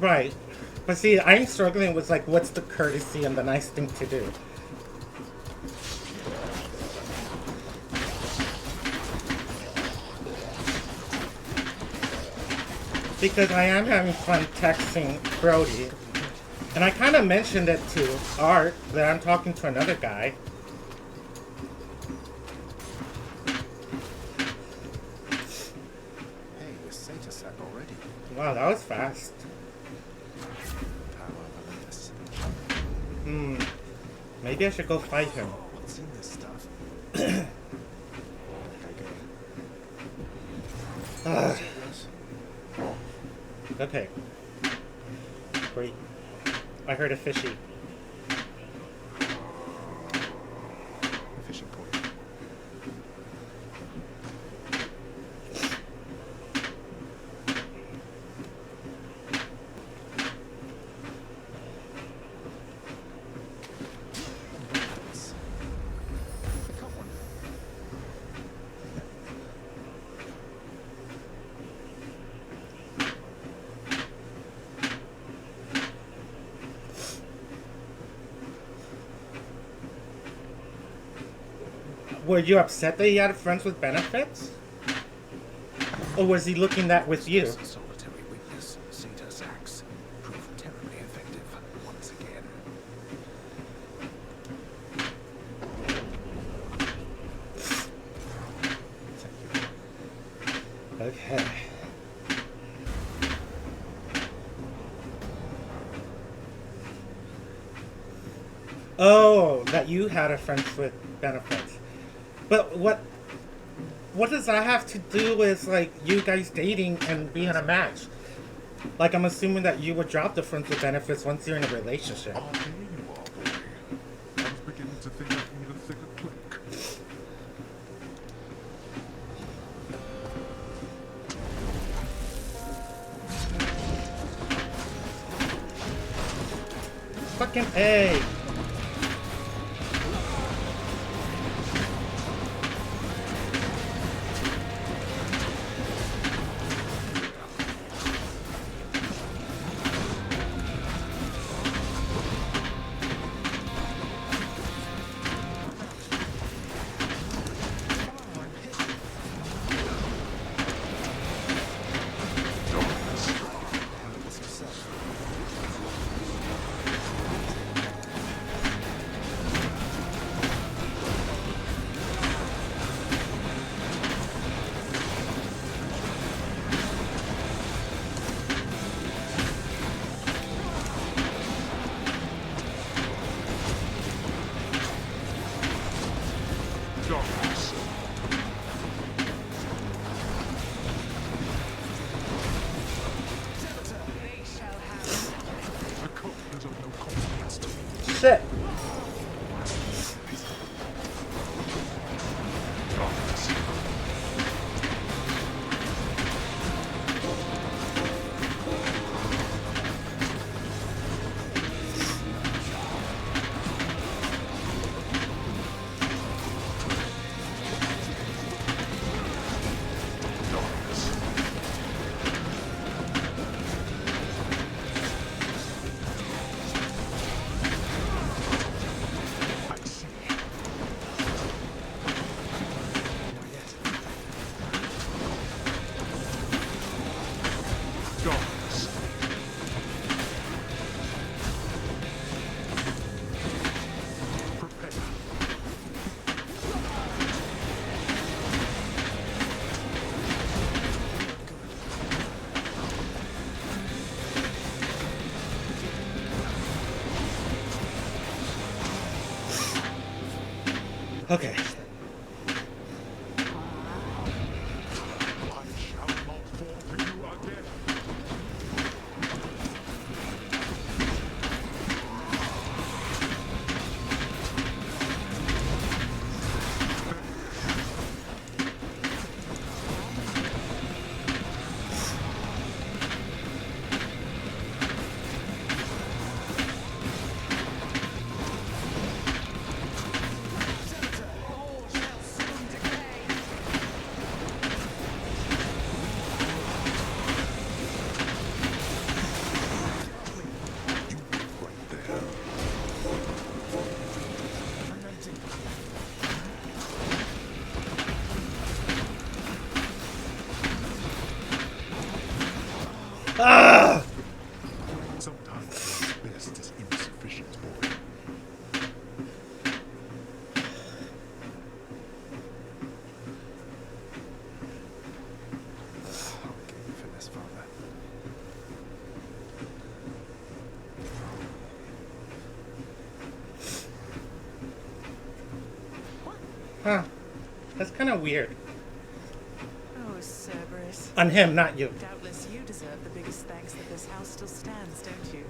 Right. But see, I'm struggling with, like, what's the courtesy and the nice thing to do. Because I am having fun texting Brody. And I kind of mentioned it to Art that I'm talking to another guy. Hey, with Satasek already. Wow, that was fast. Maybe I should go fight him. What's in this stuff? Okay. Great. I heard a fishy. Fishing point. Were you upset that he had friends with benefits? Or was he looking that with you? Solitary witness, Satyrs axe, proved terribly effective once again. Okay. Oh, that you had a friends with benefits. But what does that have to do with, like, you guys dating and being a match? Like, I'm assuming that you would drop the friends with benefits once you're in a relationship. Ah, there you are, boy. I was beginning to think I need a thicker cloak. Fucking A! Shit! Okay. Ah! Sometimes what's best is insufficient, boy. I'll get you for this, Father. Huh. That's kind of weird. Oh, Cerberus. On him, not you. Doubtless you deserve the biggest thanks that this house still stands, don't you?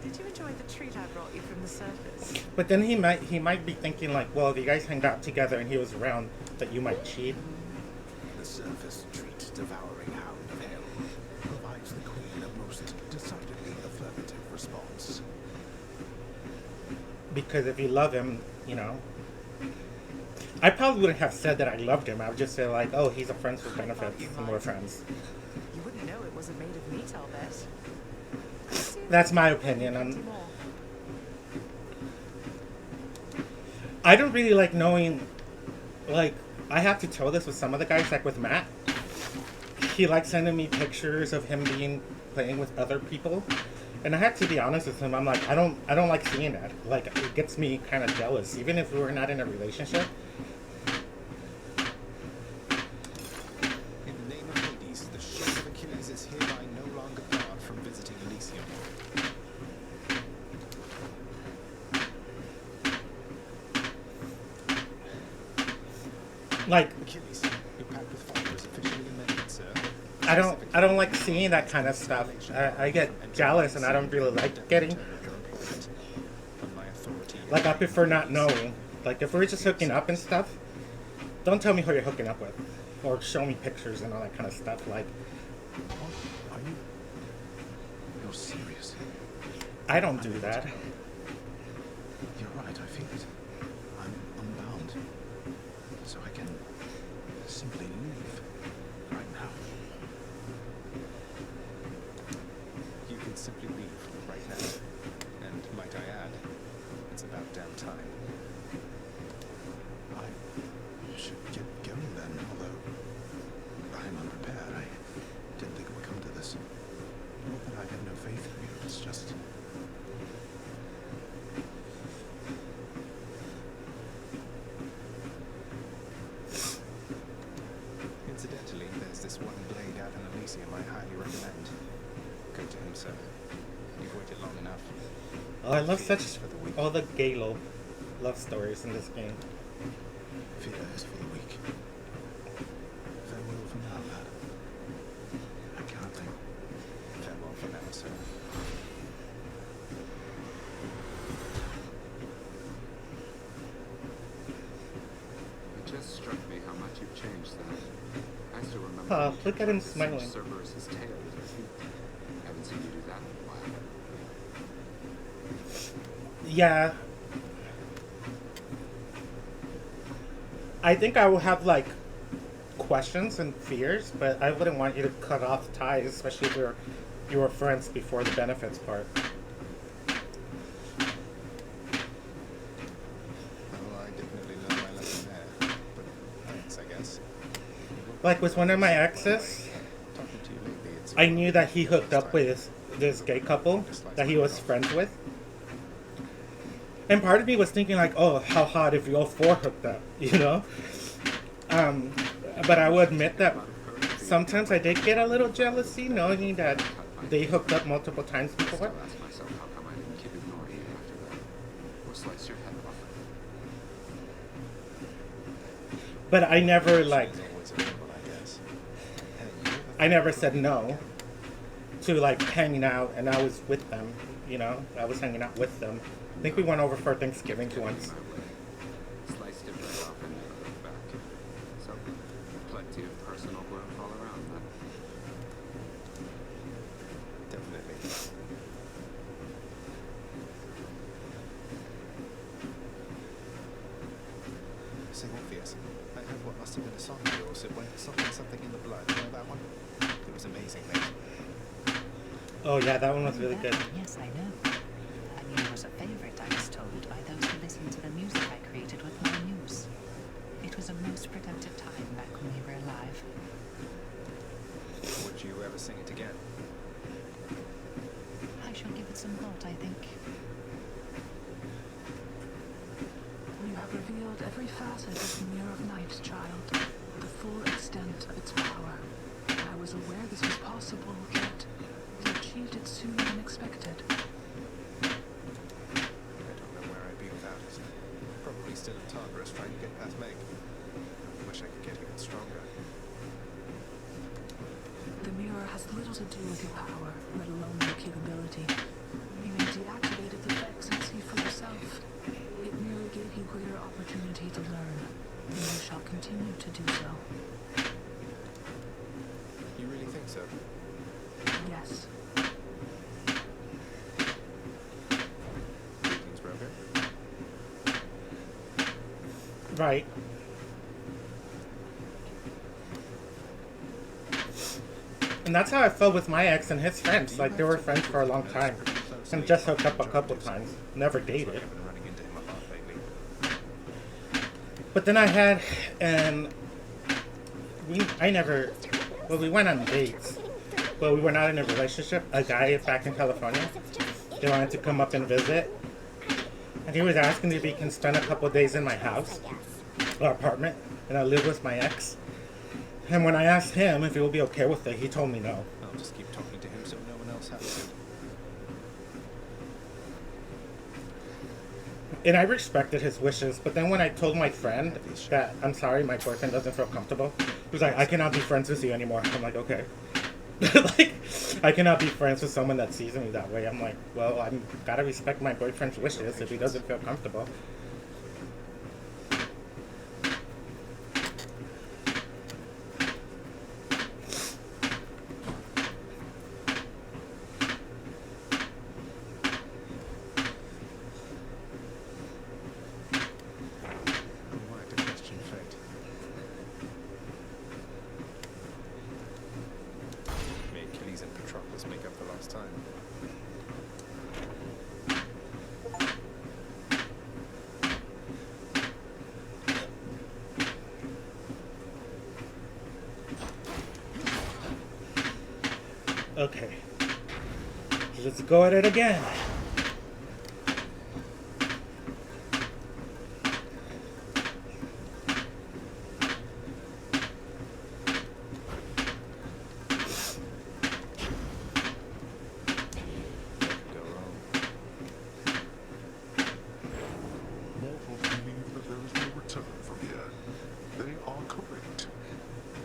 Did you enjoy the treat I brought you from the surface? But then he might be thinking like, well, if you guys hanged out together and he was around, that you might cheat. The surface treat devouring hound of hell provides the queen a most decidedly affirmative response. Because if you love him, you know. I probably wouldn't have said that I loved him. I would just say like, oh, he's a friends with benefits and we're friends. You wouldn't know it wasn't made of meat, I'll bet. That's my opinion. I don't really like knowing, like, I have to tell this with some of the guys, like with Matt. He likes sending me pictures of him playing with other people. And I have to be honest with him, I'm like, I don't like seeing that. Like, it gets me kind of jealous, even if we're not in a relationship. In the name of Hades, the shield of Achilles is hereby no longer barred from visiting Elysium. Like, Achilles, your pact with Father is officially amended, sir. I don't like seeing that kind of stuff. I get jealous and I don't really like getting. Like, I prefer not knowing. Like, if we're just hooking up and stuff, don't tell me who you're hooking up with. Or show me pictures and all that kind of stuff. Like, Are you? You're serious? I don't do that. You're right, I feel it. I'm unbound. So I can simply leave right now. You can simply leave right now. And might I add, it's about damn time. I should get going then, although I'm unprepared. I didn't think it would come to this. Not that I have no faith in you, it's just... Incidentally, there's this one blade out in Elysium I highly recommend. Go to him, sir. You've waited long enough. Oh, I love such all the gay love stories in this game. Fear is for the weak. Farewell for now, lad. I can't think. Farewell for now, sir. It just struck me how much you've changed, then. I still remember. Look at him smiling. Cerberus's tail with your feet. I haven't seen you do that in a while. Yeah. I think I will have like questions and fears, but I wouldn't want you to cut off ties, especially if you were friends before the benefits part. Well, I definitely learned my lesson there. But thanks, I guess. Like with one of my exes, Talking to you lately, it's I knew that he hooked up with this gay couple that he was friends with. And part of me was thinking like, oh, how hot if you all four hooked up, you know? But I will admit that sometimes I did get a little jealousy knowing that they hooked up multiple times before. I ask myself how come I didn't keep ignoring you after that. Or slice your head off. But I never like, I never said no to like hanging out, and I was with them, you know? I was hanging out with them. I think we went over for Thanksgiving once. Sliced it right off and never looked back. So, plenty of personal growth all around then. definitely. Say, Orpheus, I heard what must have been a song of yours. It went something in the blood. You know that one? It was amazing, mate. Oh yeah, that one was really good. Yes, I know. I mean, it was a favorite, I was told, by those who listened to the music I created with my muse. It was a most productive time back when we were alive. Would you ever sing it again? shall give it some thought, I think. You have revealed every facet of the Mirror of Night, child. The full extent of its power. I was aware this was possible, yet you achieved it sooner than expected. I don't know where I'd be without it. Probably still in Tartarus trying to get past Meg. I wish I could get even stronger. The mirror has little to do with your power, let alone your capability. You may deactivate its effects and see for yourself. It merely gave you greater opportunity to learn, and you shall continue to do so. You really think so? Yes. Greetings, Roger. Right. And that's how I felt with my ex and his friends. Like, they were friends for a long time. And just hooked up a couple times. Never dated. But then I had, and we went on dates. But we were not in a relationship. A guy back in California, they wanted to come up and visit. And he was asking if he can spend a couple days in my house, or apartment, and I live with my ex. And when I asked him if he would be okay with it, he told me no. I'll just keep talking to him so no one else has to. And I respected his wishes, but then when I told my friend that, I'm sorry, my boyfriend doesn't feel comfortable, he was like, I cannot be friends with you anymore. I'm like, okay. Like, I cannot be friends with someone that sees me that way. I'm like, well, I've got to respect my boyfriend's wishes if he doesn't feel comfortable. Okay. Let's go at it again. Mortals believe that there is no return from here. They are correct.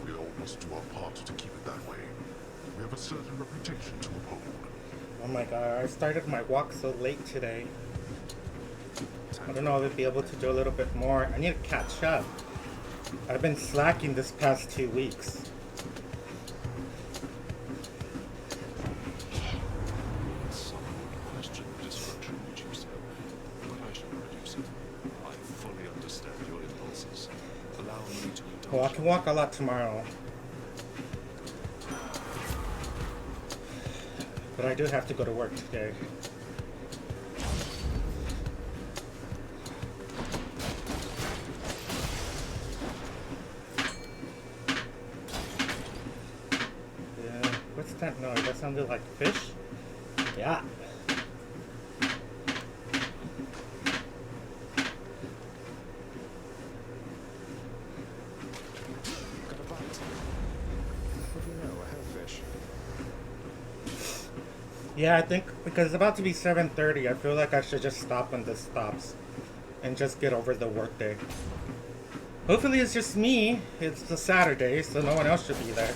We all must do our part to keep it that way. We have a certain reputation to uphold. Oh my god, I started my walk so late today. I don't know if I'll be able to do a little bit more. I need to catch up. I've been slacking this past 2 weeks. Some would question the destruction which you sow, but I shall reduce it. I fully understand your impulses. Allow me to indulge. Well, I can walk a lot tomorrow. But I do have to go to work today. Yeah, what's that noise? That sounded like fish? Yeah. Got a bite. What do you know? A hellfish. Yeah, I think because it's about to be 7:30, I feel like I should just stop when this stops and just get over the workday. Hopefully it's just me. It's a Saturday, so no one else should be there.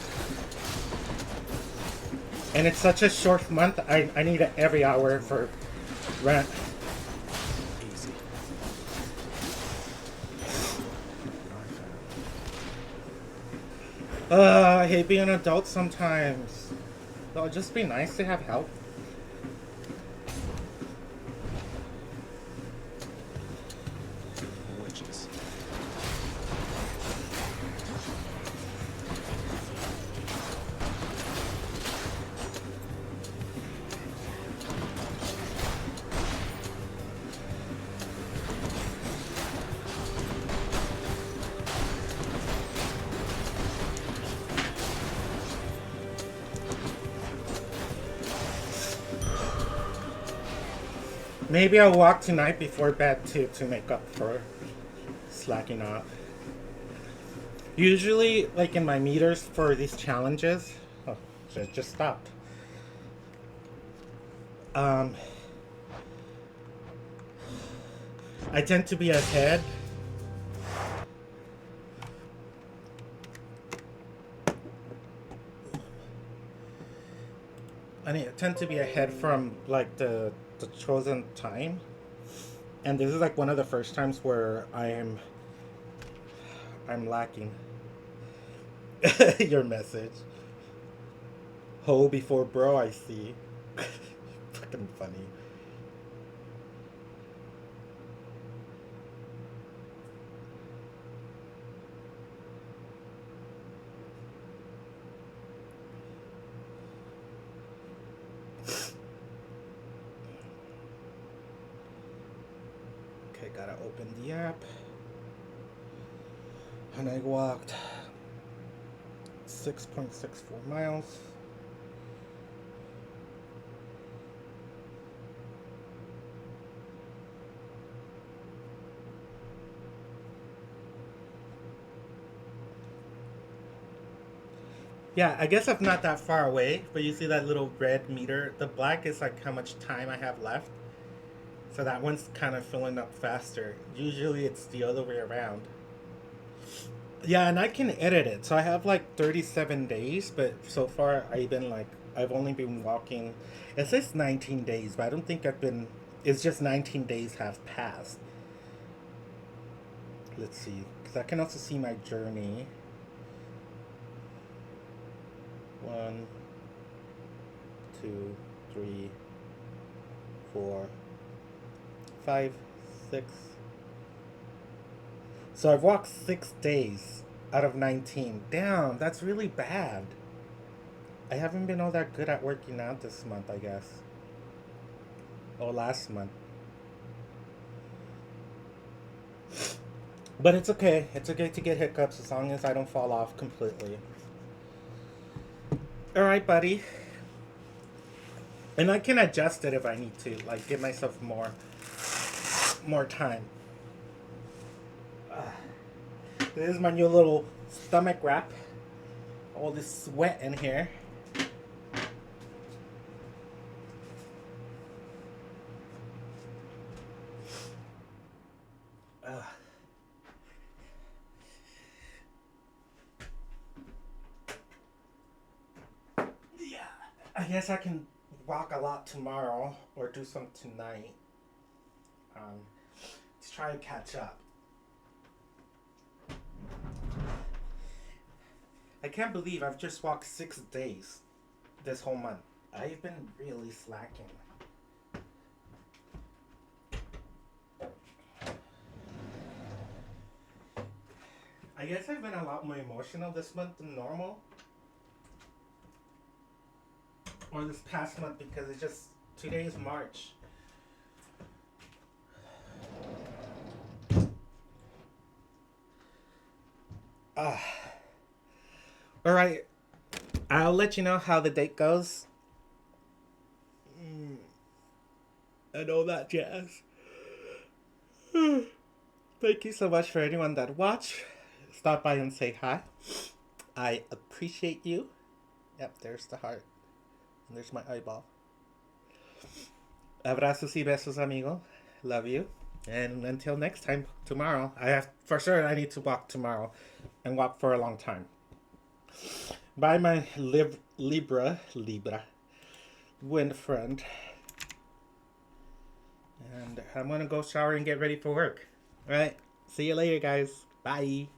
And it's such a short month, I need it every hour for rent. Easy. I hate being an adult sometimes. It'll just be nice to have help. Witches. Maybe I'll walk tonight before bed too to make up for slacking off. Usually, like in my meters for these challenges, oh, shit, just stopped. I tend to be ahead. I tend to be ahead from like the chosen time, and this is like one of the first times where I'm lacking. Your message. Ho before bro, I see. Fucking funny. Okay, gotta open the app. And I walked 6.64 miles. Yeah, I guess I'm not that far away, but you see that little red meter? The black is like how much time I have left. So that one's kind of filling up faster. Usually it's the other way around. Yeah, and I can edit it. So I have like 37 days, but so far I've only been walking. It says 19 days, but I don't think it's just 19 days have passed. Let's see, because I can also see my journey. 1, 2, 3, 4, 5, 6. So I've walked 6 days out of 19. Damn, that's really bad. I haven't been all that good at working out this month, I guess. Or last month. But it's okay. It's okay to get hiccups as long as I don't fall off completely. Alright, buddy. And I can adjust it if I need to. Like, give myself more time. This is my new little stomach wrap. All this sweat in here. Yeah, I guess I can walk a lot tomorrow or do some tonight. To try and catch up. I can't believe I've just walked 6 days this whole month. I've been really slacking. I guess I've been a lot more emotional this month than normal. Or this past month because it's just, today is March. Alright, I'll let you know how the date goes. And all that jazz. Thank you so much for anyone that watched. Stop by and say hi. I appreciate you. Yep, there's the heart. And there's my eyeball. Abrazos y besos, amigo. Love you. And until next time, tomorrow. I need to walk tomorrow. And walk for a long time. Bye, my Libra wind friend. And I'm gonna go shower and get ready for work. Alright, see you later, guys. Bye.